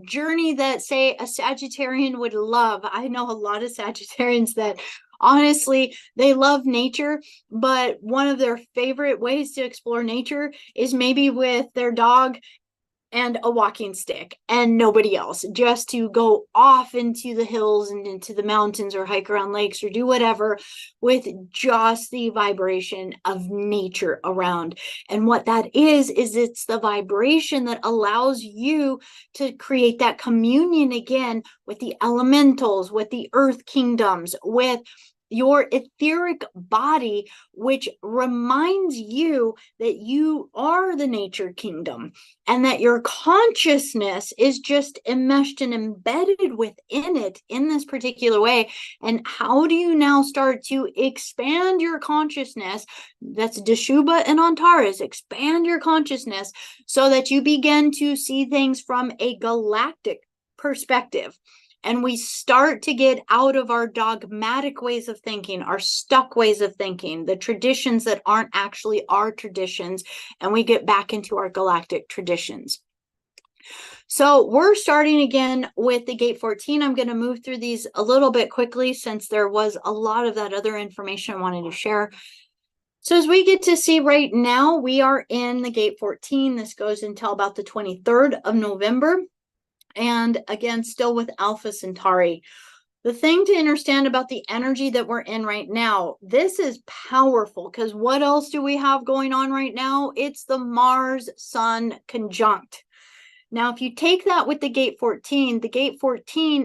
journey that, say, a Sagittarian would love. I know a lot of Sagittarians that honestly, they love nature, but one of their favorite ways to explore nature is maybe with their dog and a walking stick and nobody else, just to go off into the hills and into the mountains or hike around lakes or do whatever with just the vibration of nature around. And what that is it's the vibration that allows you to create that communion again with the elementals, with the earth kingdoms, with your etheric body, which reminds you that you are the nature kingdom and that your consciousness is just enmeshed and embedded within it in this particular way. And how do you now start to expand your consciousness? That's Deshuba and Antares. Expand your consciousness so that you begin to see things from a galactic perspective. And we start to get out of our dogmatic ways of thinking, our stuck ways of thinking, the traditions that aren't actually our traditions, and we get back into our galactic traditions. So we're starting again with the gate 14. I'm going to move through these a little bit quickly since there was a lot of that other information I wanted to share. So as we get to see right now, we are in the gate 14. This goes until about the 23rd of November. And again, still with Alpha Centauri. The thing to understand about the energy that we're in right now, this is powerful because what else do we have going on right now? It's the Mars-Sun conjunct. Now, if you take that with the gate 14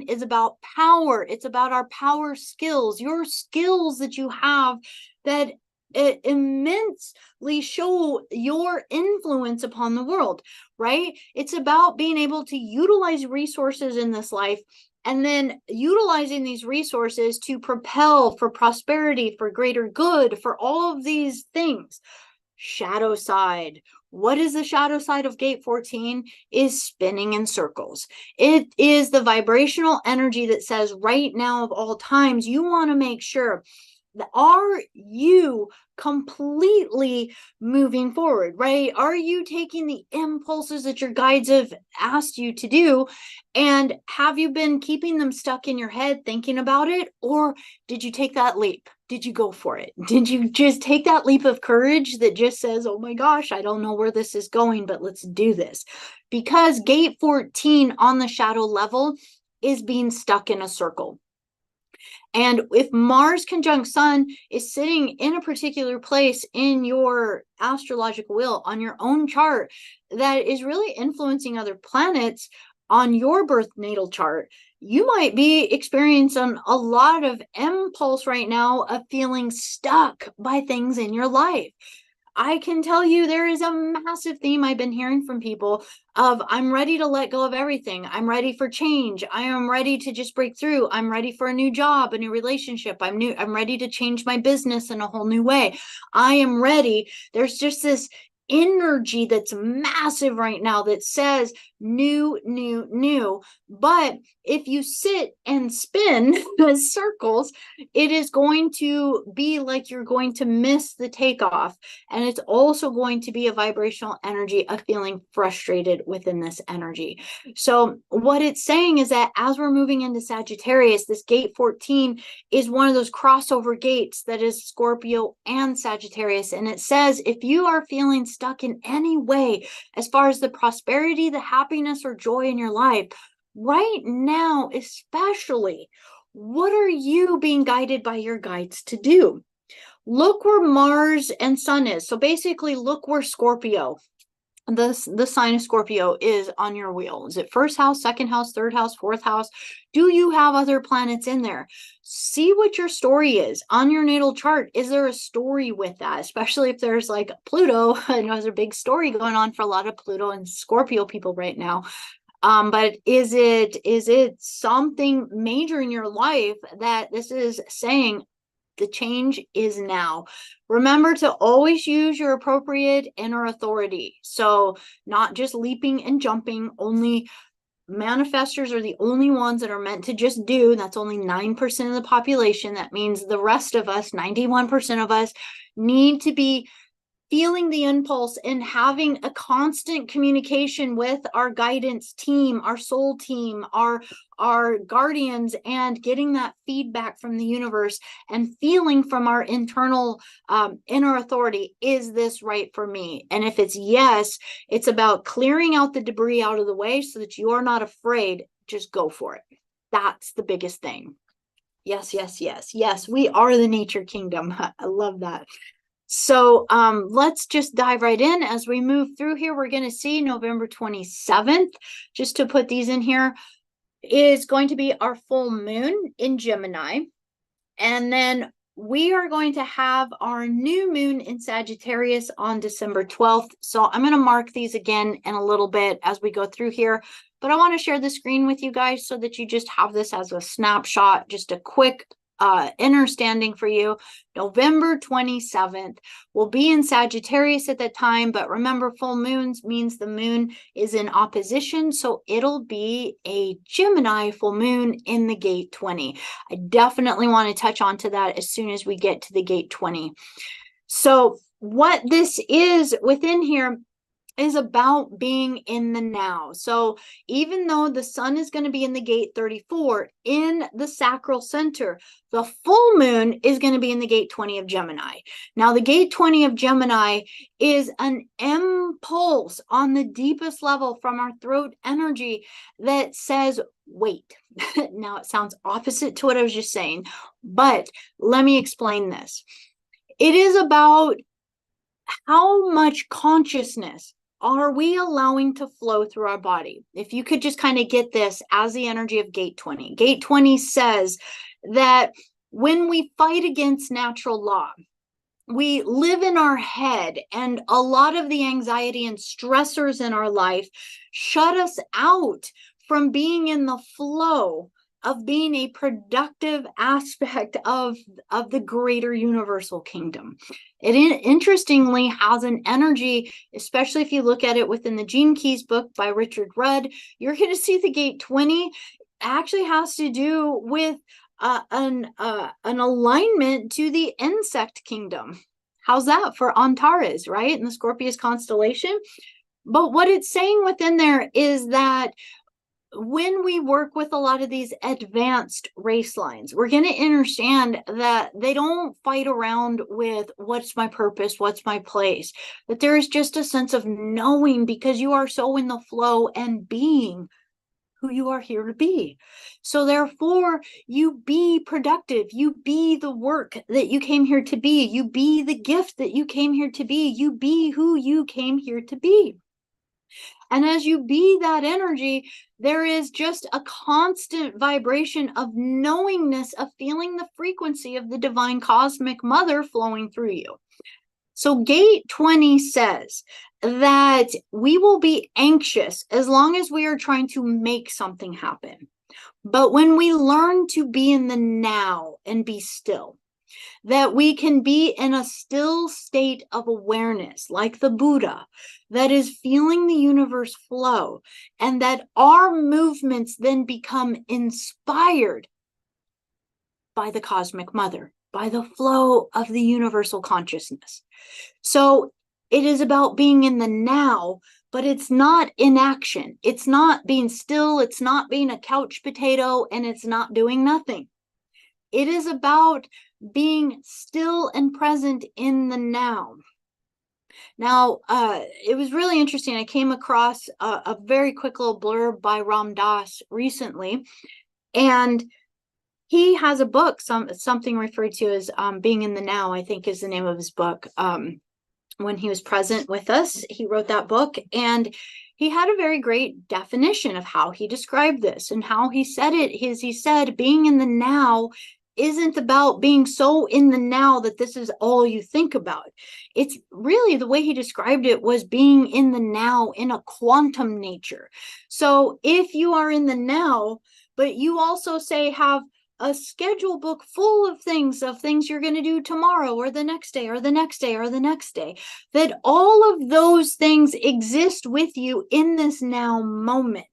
is about power. It's about our power skills, your skills that you have that it immensely show your influence upon the world, right? It's about being able to utilize resources in this life and then utilizing these resources to propel for prosperity, for greater good, for all of these things. Shadow side. What is the shadow side of gate 14? Is spinning in circles. It is the vibrational energy that says right now of all times, you want to make sure, are you completely moving forward, right? Are you taking the impulses that your guides have asked you to do? And have you been keeping them stuck in your head thinking about it? Or did you take that leap? Did you go for it? Did you just take that leap of courage that just says, oh my gosh, I don't know where this is going, but let's do this? Because gate 14 on the shadow level is being stuck in a circle. And if Mars conjunct Sun is sitting in a particular place in your astrological wheel on your own chart that is really influencing other planets on your birth natal chart, you might be experiencing a lot of impulse right now of feeling stuck by things in your life. I can tell you there is a massive theme I've been hearing from people of I'm ready to let go of everything. I'm ready for change. I am ready to just break through. I'm ready for a new job, a new relationship. I'm ready to change my business in a whole new way. I am ready. There's just this energy that's massive right now that says new, new, new. But if you sit and spin circles, it is going to be like you're going to miss the takeoff. And it's also going to be a vibrational energy of feeling frustrated within this energy. So what it's saying is that as we're moving into Sagittarius, this gate 14 is one of those crossover gates that is Scorpio and Sagittarius. And it says, if you are feeling stuck in any way, as far as the prosperity, the happiness, or joy in your life, right now, especially, what are you being guided by your guides to do? Look where Mars and Sun is. So basically, look where Scorpio, the sign of Scorpio, is on your wheel. Is it first house, second house, third house, fourth house? Do you have other planets in there? See what your story is on your natal chart. Is there a story with that? Especially if there's like Pluto. I know there's a big story going on for a lot of Pluto and Scorpio people right now. But is it something major in your life that this is saying the change is now? Remember to always use your appropriate inner authority. So not just leaping and jumping. Only manifestors are the only ones that are meant to just do. That's only 9% of the population. That means the rest of us, 91% of us, need to be feeling the impulse and having a constant communication with our guidance team, our soul team, our guardians, and getting that feedback from the universe and feeling from our internal inner authority, is this right for me? And if it's yes, it's about clearing out the debris out of the way so that you are not afraid. Just go for it. That's the biggest thing. Yes, yes, yes, yes. We are the nature kingdom. I love that. So let's just dive right in. As we move through here, we're going to see November 27th, just to put these in here, is going to be our full moon in Gemini. And then we are going to have our new moon in Sagittarius on December 12th. So I'm going to mark these again in a little bit as we go through here. But I want to share the screen with you guys so that you just have this as a snapshot, just a quick understanding for you. November 27th will be in Sagittarius at that time, but remember, full moons means the moon is in opposition, so it'll be a Gemini full moon in the gate 20. I definitely want to touch on to that as soon as we get to the gate 20. So what this is within here is about being in the now. So even though the sun is going to be in the gate 34 in the sacral center, the full moon is going to be in the gate 20 of Gemini. Now, the gate 20 of Gemini is an impulse on the deepest level from our throat energy that says, wait. Now, it sounds opposite to what I was just saying, but let me explain this. It is about how much consciousness are we allowing to flow through our body? If you could just kind of get this as the energy of gate 20. Gate 20 says that when we fight against natural law, we live in our head, and a lot of the anxiety and stressors in our life shut us out from being in the flow of being a productive aspect of the greater universal kingdom. It interestingly has an energy, especially if you look at it within the Gene Keys book by Richard Rudd, you're going to see the gate 20 actually has to do with an alignment to the insect kingdom. How's that for Antares, right? In the Scorpius constellation. But what it's saying within there is that when we work with a lot of these advanced race lines, we're going to understand that they don't fight around with what's my purpose, what's my place, that there is just a sense of knowing because you are so in the flow and being who you are here to be. So therefore, you be productive, you be the work that you came here to be, you be the gift that you came here to be, you be who you came here to be. And as you be that energy, there is just a constant vibration of knowingness, of feeling the frequency of the divine cosmic mother flowing through you. So gate 20 says that we will be anxious as long as we are trying to make something happen. But when we learn to be in the now and be still, that we can be in a still state of awareness, like the Buddha, that is feeling the universe flow, and that our movements then become inspired by the cosmic mother, by the flow of the universal consciousness. So it is about being in the now, but it's not inaction. It's not being still. It's not being a couch potato, and it's not doing nothing. It is about being still and present in the now. Now, it was really interesting. I came across a very quick little blurb by Ram Dass recently, and he has a book, something referred to as Being in the Now, I think is the name of his book. When he was present with us, he wrote that book, and he had a very great definition of how he described this and how he said it. He said, being in the now isn't about being so in the now that this is all you think about. It's really, the way he described it was being in the now in a quantum nature. So if you are in the now, but you also say have a schedule book full of things you're going to do tomorrow or the next day or the next day or the next day, that all of those things exist with you in this now moment.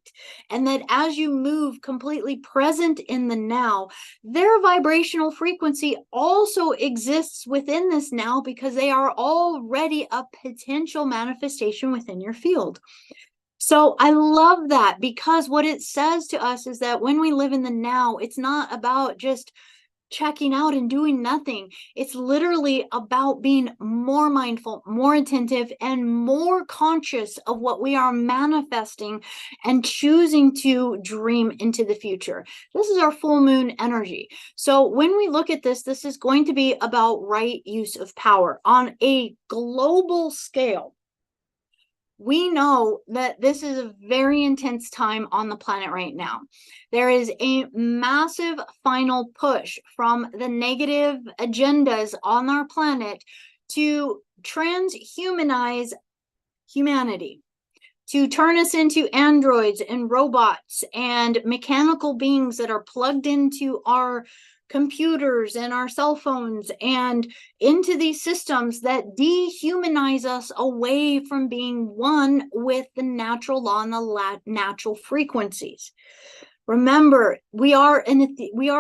And that as you move completely present in the now, their vibrational frequency also exists within this now, because they are already a potential manifestation within your field. So I love that, because what it says to us is that when we live in the now, it's not about just checking out and doing nothing. It's literally about being more mindful, more attentive, and more conscious of what we are manifesting and choosing to dream into the future. This is our full moon energy. So when we look at this, this is going to be about right use of power on a global scale. We know that this is a very intense time on the planet right now. There is a massive final push from the negative agendas on our planet to transhumanize humanity, to turn us into androids and robots and mechanical beings that are plugged into our computers and our cell phones and into these systems that dehumanize us away from being one with the natural law and the natural frequencies. Remember, we are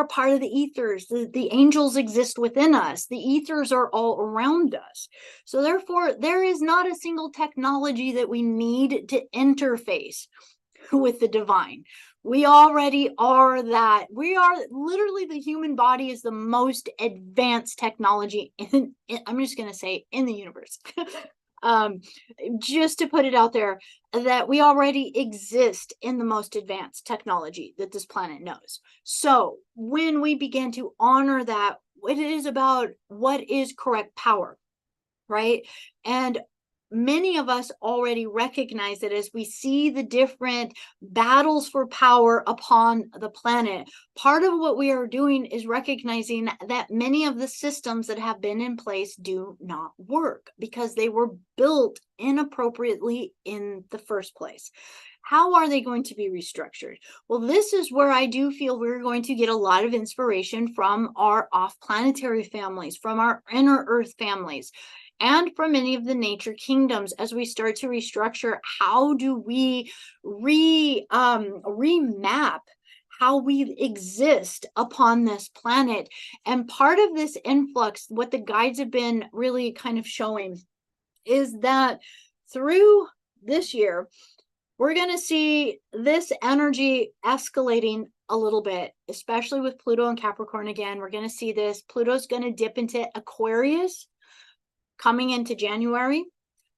part of the ethers. The angels exist within us. The ethers are all around us. So therefore, there is not a single technology that we need to interface with the divine. We already are that. We are literally, the human body is the most advanced technology I'm just going to say in the universe. Just to put it out there, that we already exist in the most advanced technology that this planet knows. So when we begin to honor that, it is about what is correct power, right? And many of us already recognize that as we see the different battles for power upon the planet, part of what we are doing is recognizing that many of the systems that have been in place do not work because they were built inappropriately in the first place. How are they going to be restructured? Well, this is where I do feel we're going to get a lot of inspiration from our off-planetary families, from our inner Earth families, and from many of the nature kingdoms as we start to restructure. How do we remap how we exist upon this planet? And part of this influx, what the guides have been really kind of showing, is that through this year, we're going to see this energy escalating a little bit, especially with Pluto and Capricorn again. We're going to see this. Pluto's going to dip into Aquarius coming into January,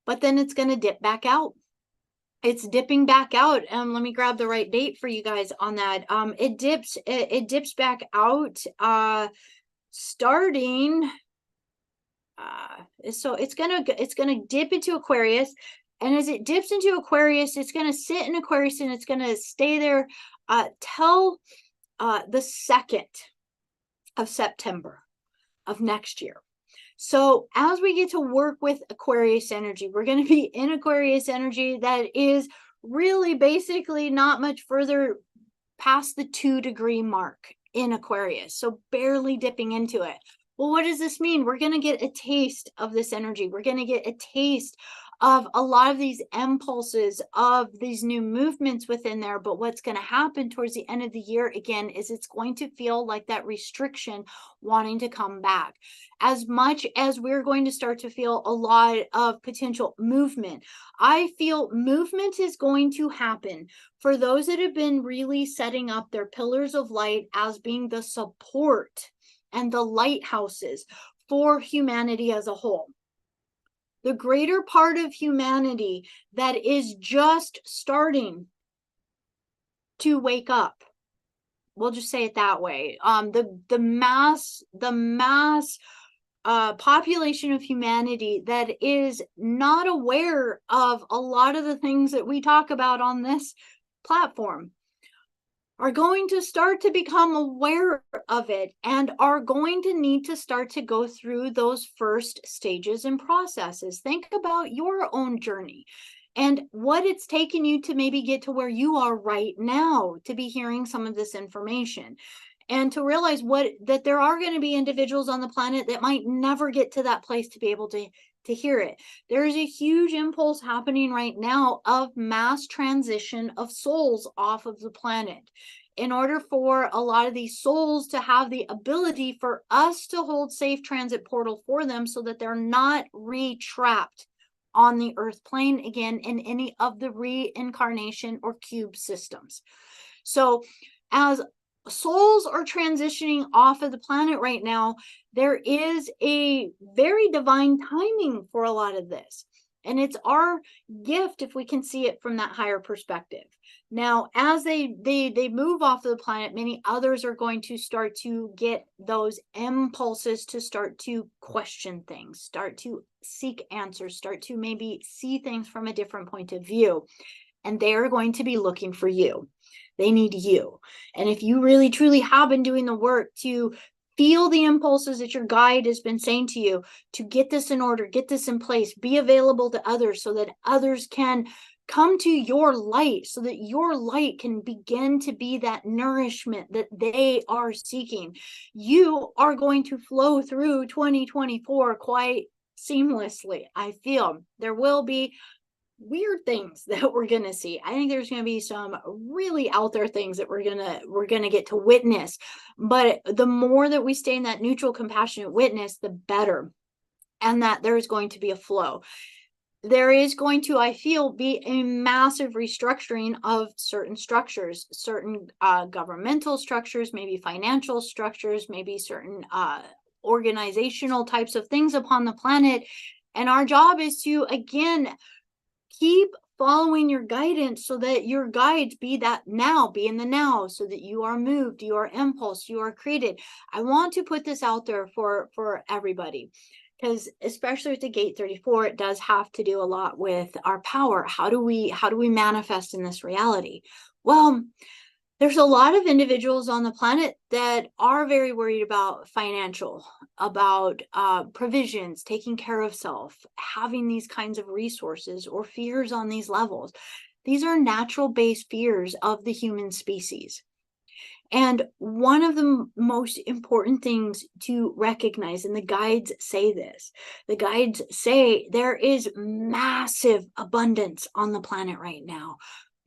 but then it's going to dip back out. It's dipping back out. Let me grab the right date for you guys on that. It dips back out starting so it's gonna dip into Aquarius, and as it dips into Aquarius, it's gonna sit in Aquarius, and it's gonna stay there till the 2nd of September of next year. So as we get to work with Aquarius energy, we're going to be in Aquarius energy that is really basically not much further past the 2-degree mark in Aquarius. So barely dipping into it. Well, what does this mean? We're going to get a taste of this energy. We're going to get a taste of a lot of these impulses of these new movements within there. But what's going to happen towards the end of the year again is it's going to feel like that restriction wanting to come back. As much as we're going to start to feel a lot of potential movement, I feel movement is going to happen for those that have been really setting up their pillars of light as being the support and the lighthouses for humanity as a whole. The greater part of humanity that is just starting to wake up. We'll just say it that way. The mass population of humanity that is not aware of a lot of the things that we talk about on this platform are going to start to become aware of it and are going to need to start to go through those first stages and processes. Think about your own journey and what it's taken you to maybe get to where you are right now to be hearing some of this information. And to realize that there are going to be individuals on the planet that might never get to that place to be able to hear it. There is a huge impulse happening right now of mass transition of souls off of the planet. In order for a lot of these souls to have the ability for us to hold safe transit portal for them so that they're not re-trapped on the earth plane again in any of the reincarnation or cube systems. So as souls are transitioning off of the planet right now, there is a very divine timing for a lot of this. And it's our gift if we can see it from that higher perspective. Now, as they move off of the planet, many others are going to start to get those impulses to start to question things, start to seek answers, start to maybe see things from a different point of view. And they are going to be looking for you. They need you. And if you really truly have been doing the work to feel the impulses that your guide has been saying to you, to get this in order, get this in place, be available to others so that others can come to your light, so that your light can begin to be that nourishment that they are seeking, you are going to flow through 2024 quite seamlessly. I feel there will be weird things that we're going to see. I think there's going to be some really out there things that we're going to get to witness. But the more that we stay in that neutral, compassionate witness, the better. And that there's going to be a flow. There is going to, I feel, be a massive restructuring of certain structures, certain governmental structures, maybe financial structures, maybe certain organizational types of things upon the planet. And our job is to, again, keep following your guidance so that your guides be in the now, so that you are moved, you are impulsed, you are created. I want to put this out there for everybody, because especially with the gate 34, it does have to do a lot with our power. How do we manifest in this reality? Well, there's a lot of individuals on the planet that are very worried about financial, about provisions, taking care of self, having these kinds of resources or fears on these levels. These are natural based fears of the human species. And one of the most important things to recognize, and the guides say this, the guides say there is massive abundance on the planet right now.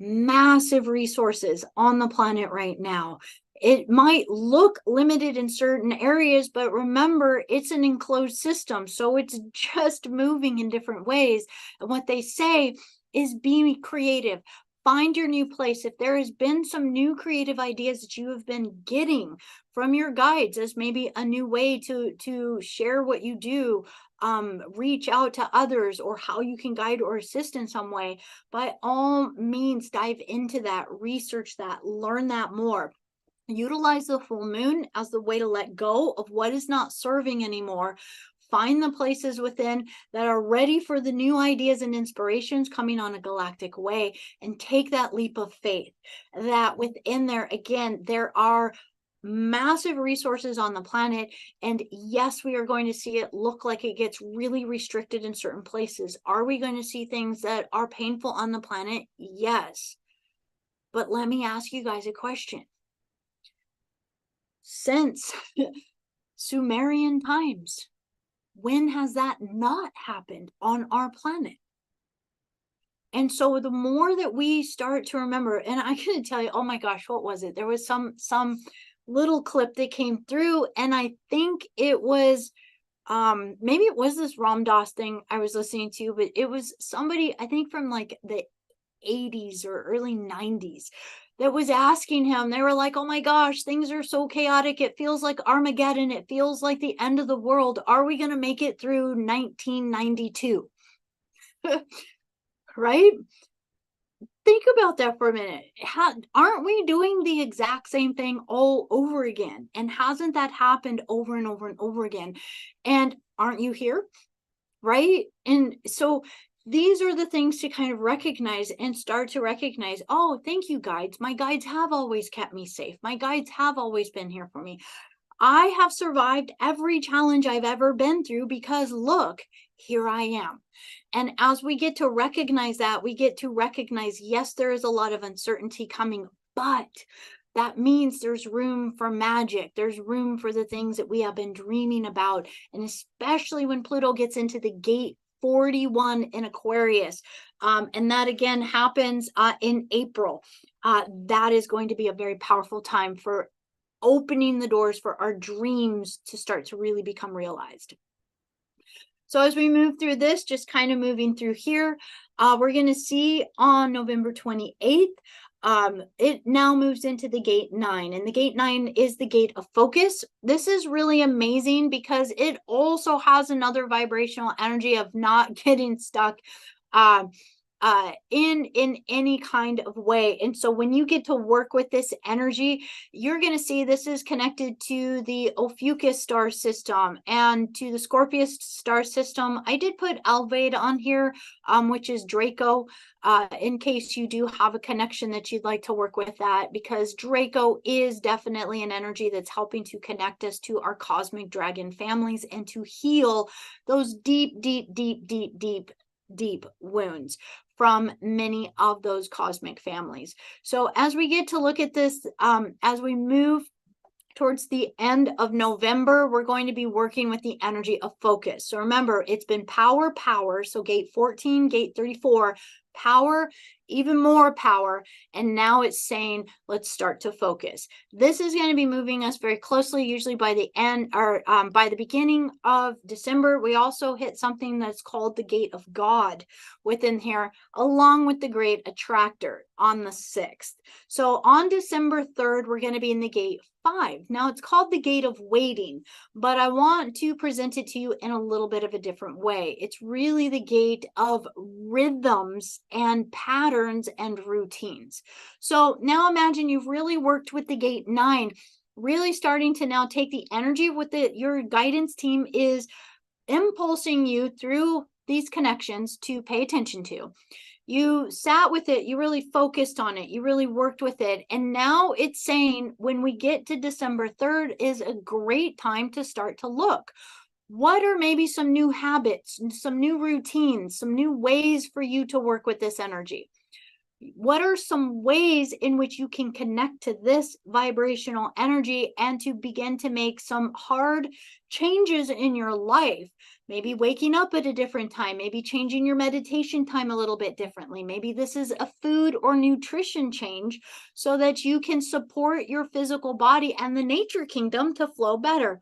Massive resources on the planet right now. It might look limited in certain areas, but remember, it's an enclosed system, so it's just moving in different ways. And what they say is be creative. Find your new place. If there has been some new creative ideas that you have been getting from your guides as maybe a new way to share what you do, reach out to others, or how you can guide or assist in some way, by all means, dive into that, research that, learn that more. Utilize the full moon as the way to let go of what is not serving anymore. Find the places within that are ready for the new ideas and inspirations coming on a galactic way, and take that leap of faith that within there, again, there are massive resources on the planet. And yes, we are going to see it look like it gets really restricted in certain places. Are we going to see things that are painful on the planet? Yes. But let me ask you guys a question. Since Sumerian times, when has that not happened on our planet? And so the more that we start to remember, and I couldn't tell you, oh my gosh, what was it? There was some little clip that came through, and I think it was maybe it was this Ram Dass thing I was listening to, but it was somebody, I think from like the 80s or early 90s, that was asking him. They were like, oh my gosh, things are so chaotic, it feels like Armageddon, it feels like the end of the world. Are we going to make it through 1992? Right? Think about that for a minute. Aren't we doing the exact same thing all over again? And hasn't that happened over and over and over again? And aren't you here? Right? And so these are the things to kind of recognize and start to recognize. Oh, thank you, guides. My guides have always kept me safe. My guides have always been here for me. I have survived every challenge I've ever been through because look, here I am. And as we get to recognize that, we get to recognize, yes, there is a lot of uncertainty coming, but that means there's room for magic. There's room for the things that we have been dreaming about. And especially when Pluto gets into the gate 41 in Aquarius. And that again happens in April. That is going to be a very powerful time for opening the doors for our dreams to start to really become realized. So as we move through this, just kind of moving through here, we're going to see on November 28th, it now moves into the gate 9, and the gate 9 is the gate of focus. This is really amazing because it also has another vibrational energy of not getting stuck in any kind of way. And so when you get to work with this energy, you're going to see this is connected to the Ophiuchus star system and to the Scorpius star system. I did put Alveda on here, which is Draco, in case you do have a connection that you'd like to work with that, because Draco is definitely an energy that's helping to connect us to our cosmic dragon families and to heal those deep wounds from many of those cosmic families. So as we get to look at this, as we move towards the end of November, we're going to be working with the energy of focus. So remember, it's been power. So gate 14, gate 34, power, even more power. And now it's saying, let's start to focus. This is going to be moving us very closely, usually by the end or by the beginning of December. We also hit something that's called the gate of God within here, along with the great attractor on the 6th. So on December 3rd, we're going to be in the gate 5. Now it's called the gate of waiting, but I want to present it to you in a little bit of a different way. It's really the gate of rhythms and patterns and routines. So now imagine you've really worked with the gate 9, really starting to now take the energy with your guidance team is impulsing you through these connections to pay attention to. You sat with it, you really focused on it, you really worked with it. And now it's saying when we get to December 3rd is a great time to start to look. What are maybe some new habits, some new routines, some new ways for you to work with this energy? What are some ways in which you can connect to this vibrational energy and to begin to make some hard changes in your life? Maybe waking up at a different time, maybe changing your meditation time a little bit differently. Maybe this is a food or nutrition change so that you can support your physical body and the nature kingdom to flow better.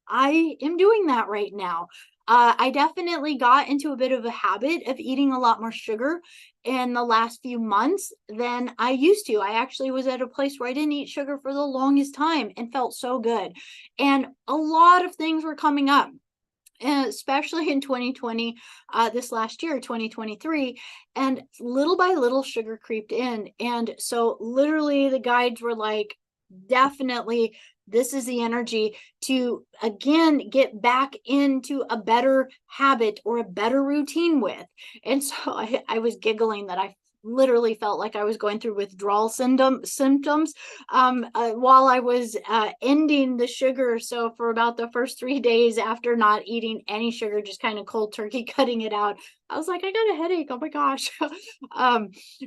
I am doing that right now. I definitely got into a bit of a habit of eating a lot more sugar in the last few months than I used to. I actually was at a place where I didn't eat sugar for the longest time and felt so good. And a lot of things were coming up, especially in 2020, this last year, 2023, and little by little sugar creeped in. And so literally the guides were like, definitely this is the energy to again get back into a better habit or a better routine with. And so I was giggling that literally felt like I was going through withdrawal symptoms while I was ending the sugar. So for about the first 3 days after not eating any sugar, just kind of cold turkey cutting it out, I was like, I got a headache. Oh my gosh.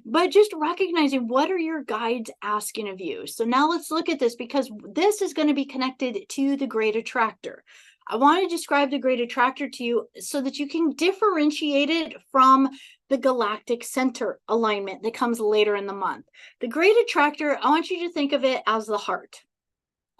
But just recognizing, what are your guides asking of you? So now let's look at this, because this is going to be connected to the Great Attractor. I want to describe the Great Attractor to you so that you can differentiate it from the Galactic Center alignment that comes later in the month. The Great Attractor, I want you to think of it as the heart.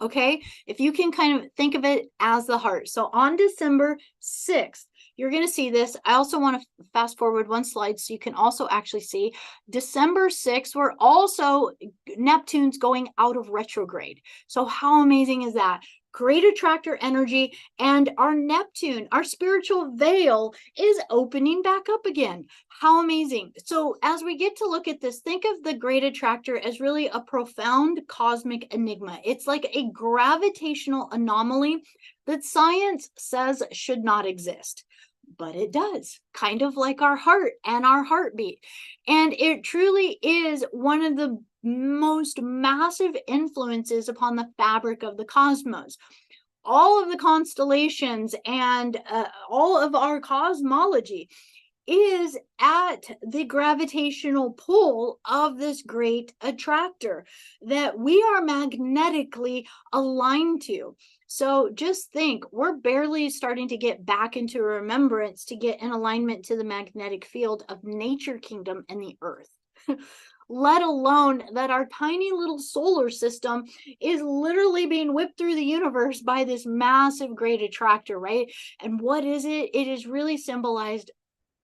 Okay, if you can kind of think of it as the heart. So on December 6th, you're going to see this. I also want to fast forward one slide so you can also actually see December 6th, we're also, Neptune's going out of retrograde. So how amazing is that? Great Attractor energy, and our Neptune, our spiritual veil, is opening back up again. How amazing. So as we get to look at this, think of the Great Attractor as really a profound cosmic enigma. It's like a gravitational anomaly that science says should not exist, but it does, kind of like our heart and our heartbeat. And it truly is one of the most massive influences upon the fabric of the cosmos. All of the constellations and all of our cosmology is at the gravitational pull of this Great Attractor that we are magnetically aligned to. So just think, we're barely starting to get back into remembrance to get in alignment to the magnetic field of nature kingdom and the earth. Let alone that our tiny little solar system is literally being whipped through the universe by this massive Great Attractor, right? And what is it? It is really symbolized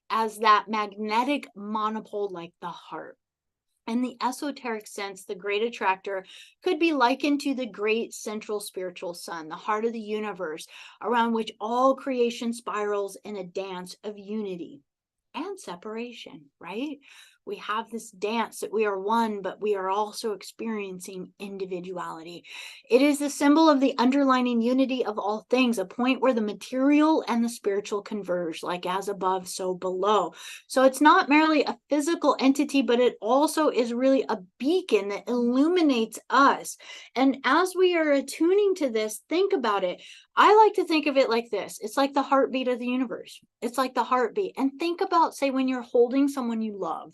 as that magnetic monopole, like the heart. In the esoteric sense, the Great Attractor could be likened to the great central spiritual sun, the heart of the universe, around which all creation spirals in a dance of unity and separation, right? We have this dance that we are one, but we are also experiencing individuality. It is the symbol of the underlying unity of all things, a point where the material and the spiritual converge, like as above, so below. So it's not merely a physical entity, but it also is really a beacon that illuminates us. And as we are attuning to this, think about it. I like to think of it like this. It's like the heartbeat of the universe. It's like the heartbeat. And think about, say, when you're holding someone you love,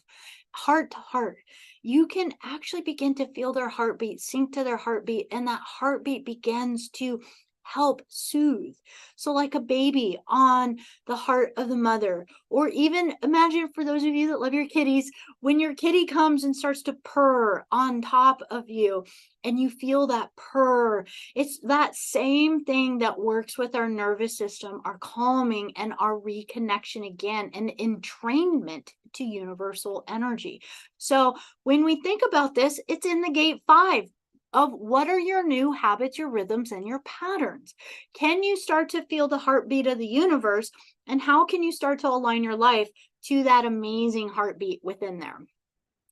heart to heart, you can actually begin to feel their heartbeat, sync to their heartbeat, and that heartbeat begins to help soothe. So like a baby on the heart of the mother, or even imagine, for those of you that love your kitties, when your kitty comes and starts to purr on top of you and you feel that purr, it's that same thing that works with our nervous system, our calming and our reconnection again, and entrainment to universal energy. So when we think about this, it's in the gate 5 of what are your new habits, your rhythms, and your patterns. Can you start to feel the heartbeat of the universe? And how can you start to align your life to that amazing heartbeat within there?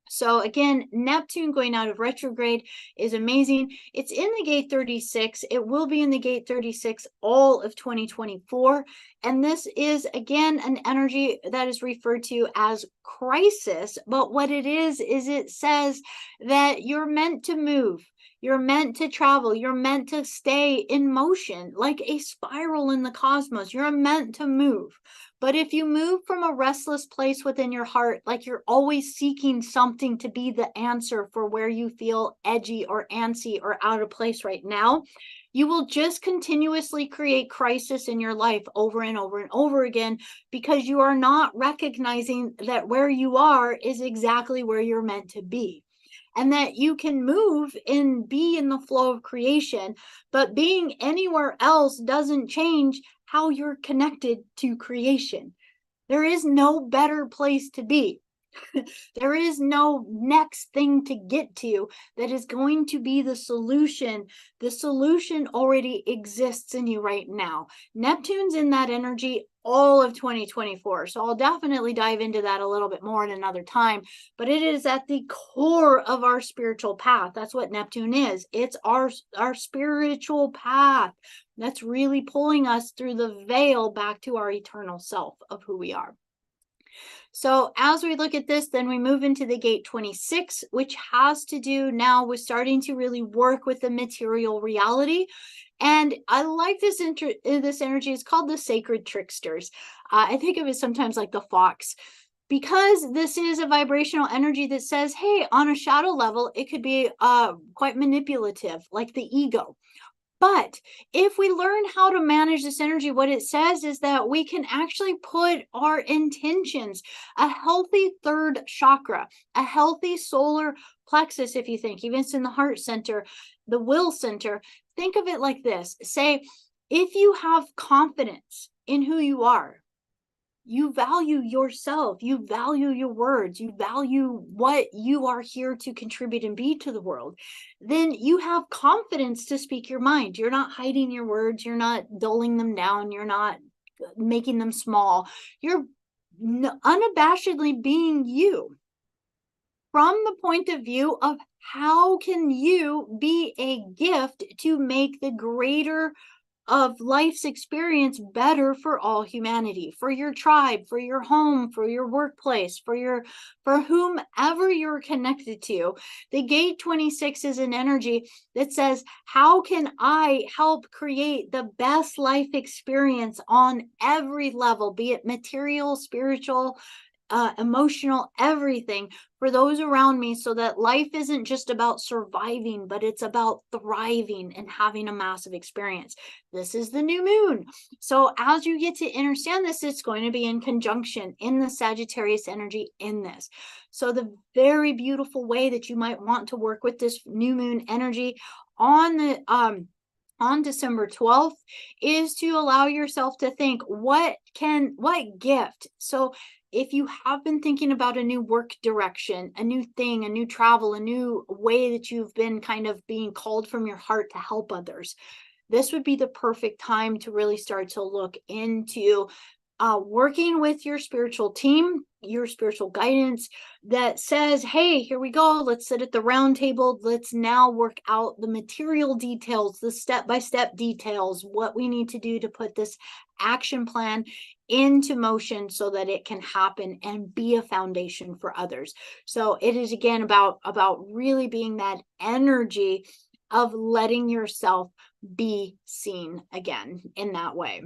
So again, Neptune going out of retrograde is amazing. It's in the gate 36. It will be in the gate 36 all of 2024. And this is, again, an energy that is referred to as crisis. But what it is it says that you're meant to move. You're meant to travel. You're meant to stay in motion like a spiral in the cosmos. You're meant to move. But if you move from a restless place within your heart, like you're always seeking something to be the answer for where you feel edgy or antsy or out of place right now, you will just continuously create crisis in your life over and over and over again, because you are not recognizing that where you are is exactly where you're meant to be. And that you can move and be in the flow of creation, but being anywhere else doesn't change how you're connected to creation. There is no better place to be. There is no next thing to get to that is going to be the solution. The solution already exists in you right now. Neptune's in that energy all of 2024. So I'll definitely dive into that a little bit more at another time. But it is at the core of our spiritual path. That's what Neptune is. It's our spiritual path that's really pulling us through the veil back to our eternal self of who we are. So as we look at this, then we move into the gate 26, which has to do now with starting to really work with the material reality. And I like this this energy. It's called the sacred tricksters. I think of it sometimes like the fox, because this is a vibrational energy that says, hey, on a shadow level, it could be quite manipulative, like the ego. But if we learn how to manage this energy, what it says is that we can actually put our intentions, a healthy third chakra, a healthy solar plexus, if you think, even it's in the heart center, the will center. Think of it like this. Say, if you have confidence in who you are, you value yourself, you value your words, you value what you are here to contribute and be to the world, then you have confidence to speak your mind. You're not hiding your words, you're not dulling them down, you're not making them small. You're unabashedly being you from the point of view of how can you be a gift to make the greater of life's experience better for all humanity, for your tribe, for your home, for your workplace, for whomever you're connected to. The gate 26 is an energy that says, how can I help create the best life experience on every level, be it material, spiritual, emotional, everything for those around me, so that life isn't just about surviving, but it's about thriving and having a massive experience. This is the new moon. So as you get to understand this, it's going to be in conjunction in the Sagittarius energy in this. So the very beautiful way that you might want to work with this new moon energy on December 12th is to allow yourself to think, what gift? So if you have been thinking about a new work direction, a new thing, a new travel, a new way that you've been kind of being called from your heart to help others, this would be the perfect time to really start to look into working with your spiritual team, your spiritual guidance that says, hey, here we go. Let's sit at the round table. Let's now work out the material details, the step-by-step details, what we need to do to put this action plan into motion so that it can happen and be a foundation for others. So it is, again, about really being that energy of letting yourself be seen again in that way.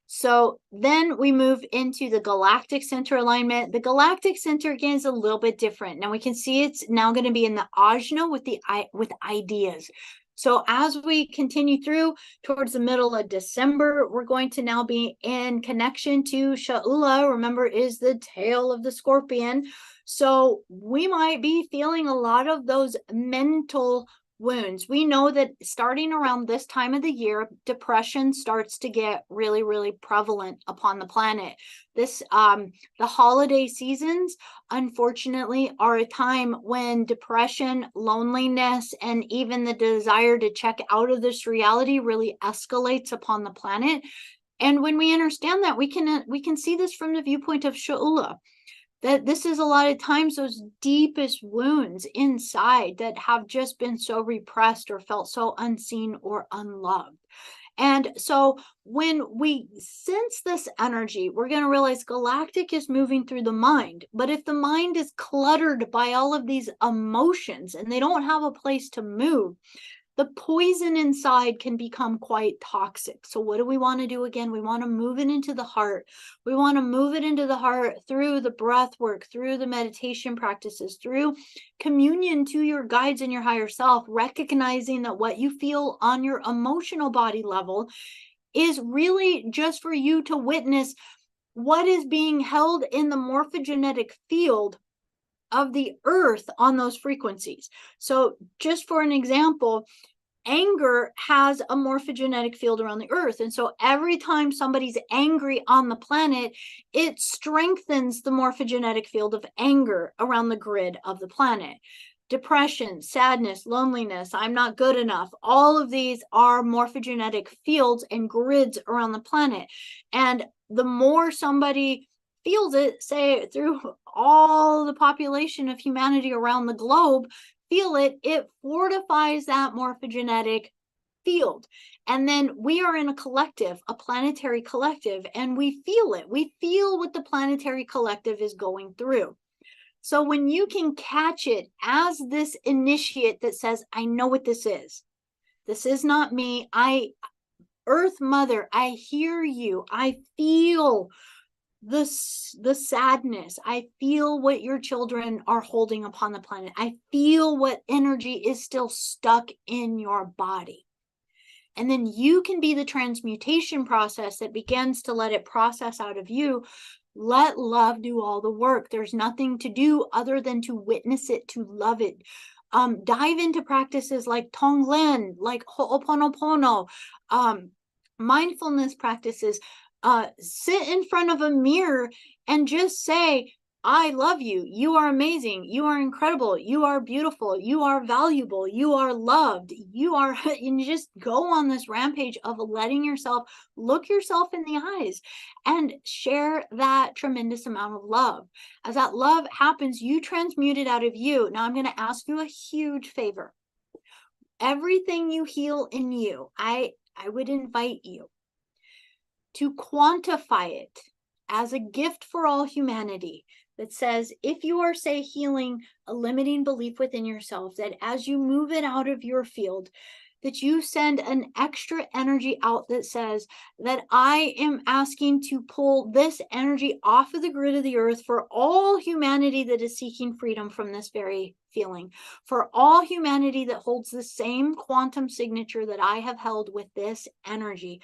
So then we move into the Galactic Center alignment. The Galactic Center, again, is a little bit different. Now we can see it's now going to be in the Ajna with ideas. So as we continue through towards the middle of December, we're going to now be in connection to Sha'ula. Remember, is the tail of the scorpion. So we might be feeling a lot of those mental wounds. We know that starting around this time of the year, depression starts to get really, really prevalent upon the planet. This the holiday seasons, unfortunately, are a time when depression, loneliness, and even the desire to check out of this reality really escalates upon the planet. And when we understand that, we can see this from the viewpoint of Sha'ula, that this is a lot of times those deepest wounds inside that have just been so repressed or felt so unseen or unloved. And so when we sense this energy, we're going to realize Galactic is moving through the mind. But if the mind is cluttered by all of these emotions and they don't have a place to move, the poison inside can become quite toxic. So what do we want to do again? We want to move it into the heart. We want to move it into the heart through the breath work, through the meditation practices, through communion to your guides and your higher self, recognizing that what you feel on your emotional body level is really just for you to witness what is being held in the morphogenetic field of the earth on those frequencies. So just for an example, anger has a morphogenetic field around the earth. And so every time somebody's angry on the planet, it strengthens the morphogenetic field of anger around the grid of the planet. Depression, sadness, loneliness, I'm not good enough. All of these are morphogenetic fields and grids around the planet. And the more somebody feels it, say through all the population of humanity around the globe, feel it, it fortifies that morphogenetic field. And then we are in a collective, a planetary collective, and we feel it. We feel what the planetary collective is going through. So when you can catch it as this initiate that says, I know what this is. This is not me. Earth Mother, I hear you. I feel the sadness. I feel what your children are holding upon the planet. I feel what energy is still stuck in your body. And then you can be the transmutation process that begins to let it process out of you. Let love do all the work. There's nothing to do other than to witness it, to love it. Dive into practices like Tonglen, like Ho'oponopono, mindfulness practices. Sit in front of a mirror and just say, I love you. You are amazing. You are incredible. You are beautiful. You are valuable. You are loved. You are, and you just go on this rampage of letting yourself look yourself in the eyes and share that tremendous amount of love. As that love happens, you transmute it out of you. Now I'm going to ask you a huge favor. Everything you heal in you, I would invite you to quantify it as a gift for all humanity that says, if you are, say, healing a limiting belief within yourself, that as you move it out of your field, that you send an extra energy out that says that I am asking to pull this energy off of the grid of the earth for all humanity that is seeking freedom from this very feeling, for all humanity that holds the same quantum signature that I have held with this energy.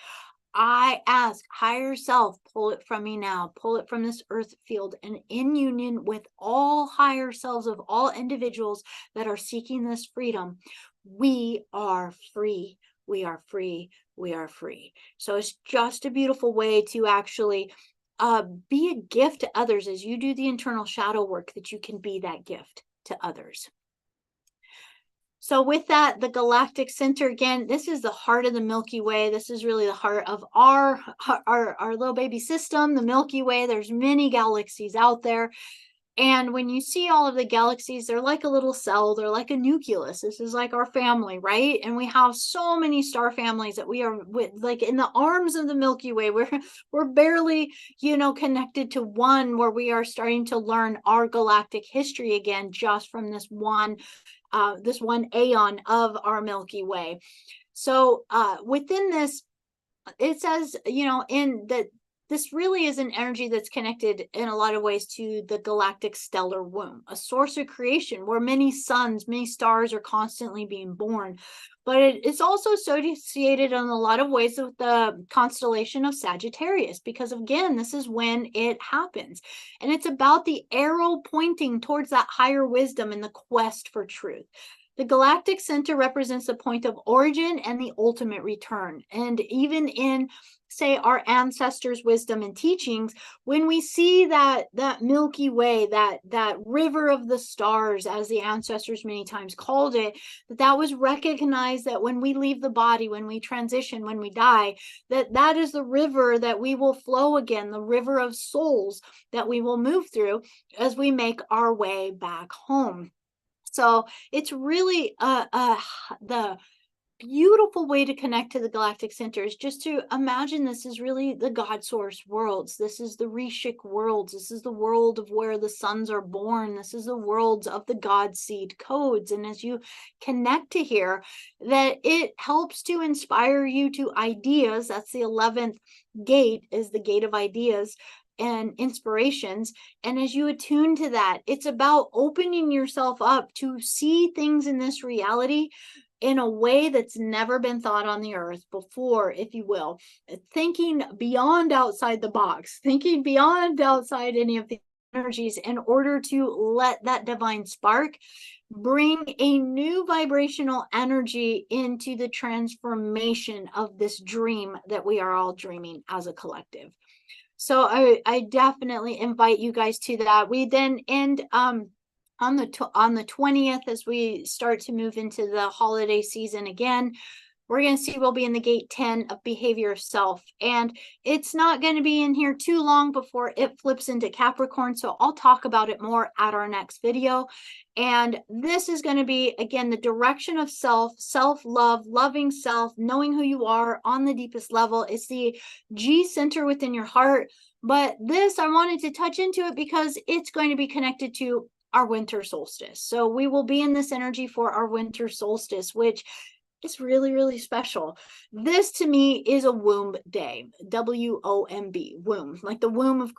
I ask higher self, pull it from me now, pull it from this earth field, and in union with all higher selves of all individuals that are seeking this freedom, we are free. We are free. We are free. So it's just a beautiful way to actually be a gift to others as you do the internal shadow work, that you can be that gift to others. So with that, the Galactic Center, again, this is the heart of the Milky Way. This is really the heart of our little baby system, the Milky Way. There's many galaxies out there. And when you see all of the galaxies, they're like a little cell. They're like a nucleus. This is like our family, right? And we have so many star families that we are like in the arms of the Milky Way. We're barely, connected to one, where we are starting to learn our galactic history again, just from this one aeon of our Milky Way. So within this, it says, in that this really is an energy that's connected in a lot of ways to the galactic stellar womb, a source of creation where many suns, many stars are constantly being born. But it's also associated in a lot of ways with the constellation of Sagittarius, because again, this is when it happens. And it's about the arrow pointing towards that higher wisdom and the quest for truth. The Galactic Center represents the point of origin and the ultimate return. And even in, say, our ancestors' wisdom and teachings, when we see that Milky Way, that river of the stars, as the ancestors many times called it, that was recognized that when we leave the body, when we transition, when we die, that is the river that we will flow again, the river of souls that we will move through as we make our way back home. So it's really the beautiful way to connect to the Galactic Center is just to imagine this is really the God source worlds. This is the Rishik worlds. This is the world of where the sons are born. This is the worlds of the God seed codes. And as you connect to here, that it helps to inspire you to ideas. That's the 11th gate, is the gate of ideas and inspirations. And as you attune to that, it's about opening yourself up to see things in this reality in a way that's never been thought on the earth before, if you will. Thinking beyond outside the box, thinking beyond outside any of the energies, in order to let that divine spark bring a new vibrational energy into the transformation of this dream that we are all dreaming as a collective. So I definitely invite you guys to that. We then end on the 20th, as we start to move into the holiday season again. we're going to see we'll be in the gate 10 of behavior of self. And it's not going to be in here too long before it flips into Capricorn. So I'll talk about it more at our next video. And this is going to be, again, the direction of self, self-love, loving self, knowing who you are on the deepest level. It's the G center within your heart. But this, I wanted to touch into it because it's going to be connected to our winter solstice. So we will be in this energy for our winter solstice, which is really, really special. This to me is a womb day, W-O-M-B, womb, like the womb of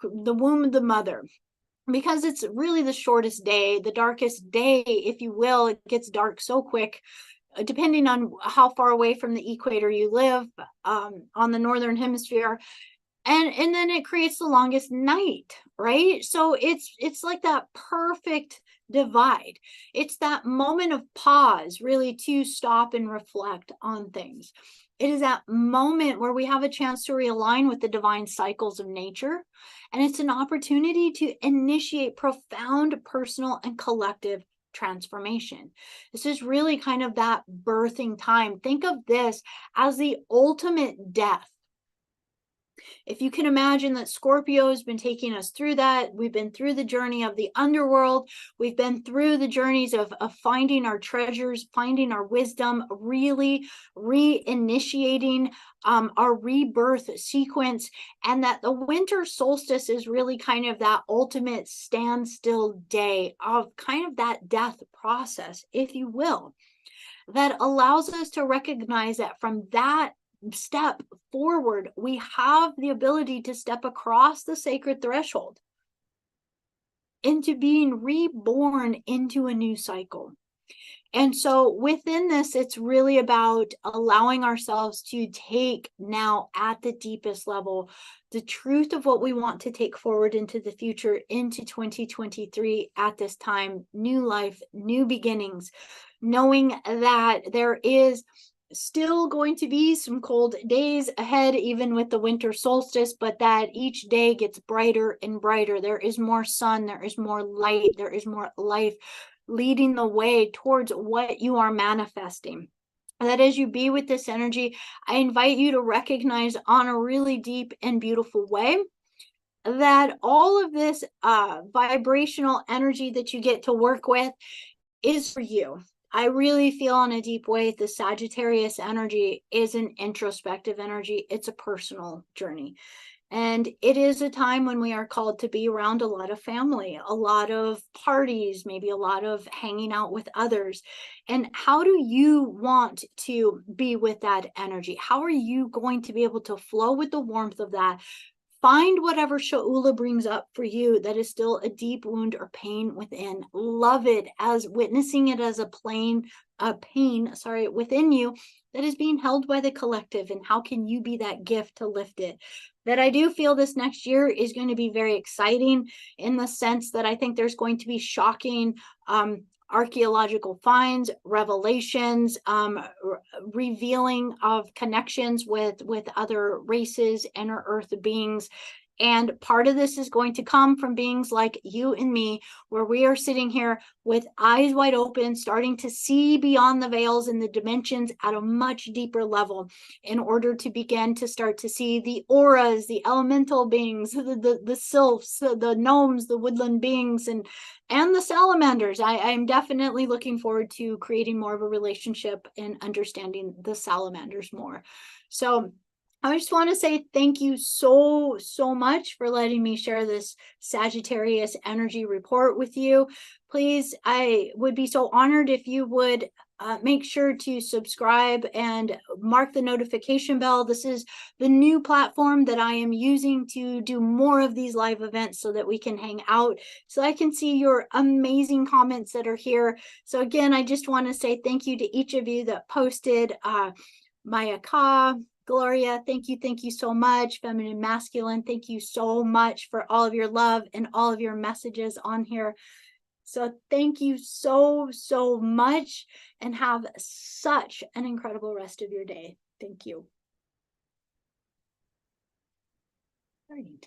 the mother, because it's really the shortest day, the darkest day, if you will. It gets dark so quick, depending on how far away from the equator you live, on the northern hemisphere. And then it creates the longest night, right? So it's like that perfect divide. It's that moment of pause, really, to stop and reflect on things. It is that moment where we have a chance to realign with the divine cycles of nature. And it's an opportunity to initiate profound personal and collective transformation. This is really kind of that birthing time. Think of this as the ultimate death. If you can imagine that Scorpio has been taking us through that, we've been through the journey of the underworld, we've been through the journeys of finding our treasures, finding our wisdom, really reinitiating our rebirth sequence, and that the winter solstice is really kind of that ultimate standstill day of kind of that death process, if you will, that allows us to recognize that from that step forward, we have the ability to step across the sacred threshold into being reborn into a new cycle. And so within this, it's really about allowing ourselves to take now at the deepest level the truth of what we want to take forward into the future, into 2023 at this time, new life, new beginnings, knowing that there is still going to be some cold days ahead, even with the winter solstice, but that each day gets brighter and brighter. There is more sun, there is more light, there is more life leading the way towards what you are manifesting. That as you be with this energy, I invite you to recognize on a really deep and beautiful way that all of this vibrational energy that you get to work with is for you. I really feel in a deep way the Sagittarius energy is an introspective energy. It's a personal journey. And it is a time when we are called to be around a lot of family, a lot of parties, maybe a lot of hanging out with others. And how do you want to be with that energy? How are you going to be able to flow with the warmth of that? Find whatever Sha'ula brings up for you that is still a deep wound or pain within. Love it as witnessing it as a pain within you that is being held by the collective. And how can you be that gift to lift it? That I do feel this next year is going to be very exciting in the sense that I think there's going to be shocking archaeological finds, revelations, revealing of connections with other races, inner earth beings. And part of this is going to come from beings like you and me, where we are sitting here with eyes wide open, starting to see beyond the veils and the dimensions at a much deeper level, in order to begin to start to see the auras, the elemental beings, the sylphs, the gnomes, the woodland beings, and the salamanders. I'm definitely looking forward to creating more of a relationship and understanding the salamanders more. So I just want to say thank you so much for letting me share this Sagittarius energy report with you. Please, I would be so honored if you would make sure to subscribe and mark the notification bell. This is the new platform that I am using to do more of these live events so that we can hang out, so I can see your amazing comments that are here. So again, I just want to say thank you to each of you that posted. Maya Ka, Gloria, thank you so much. Feminine, masculine, thank you so much for all of your love and all of your messages on here. So thank you so much, and have such an incredible rest of your day. Thank you. All right.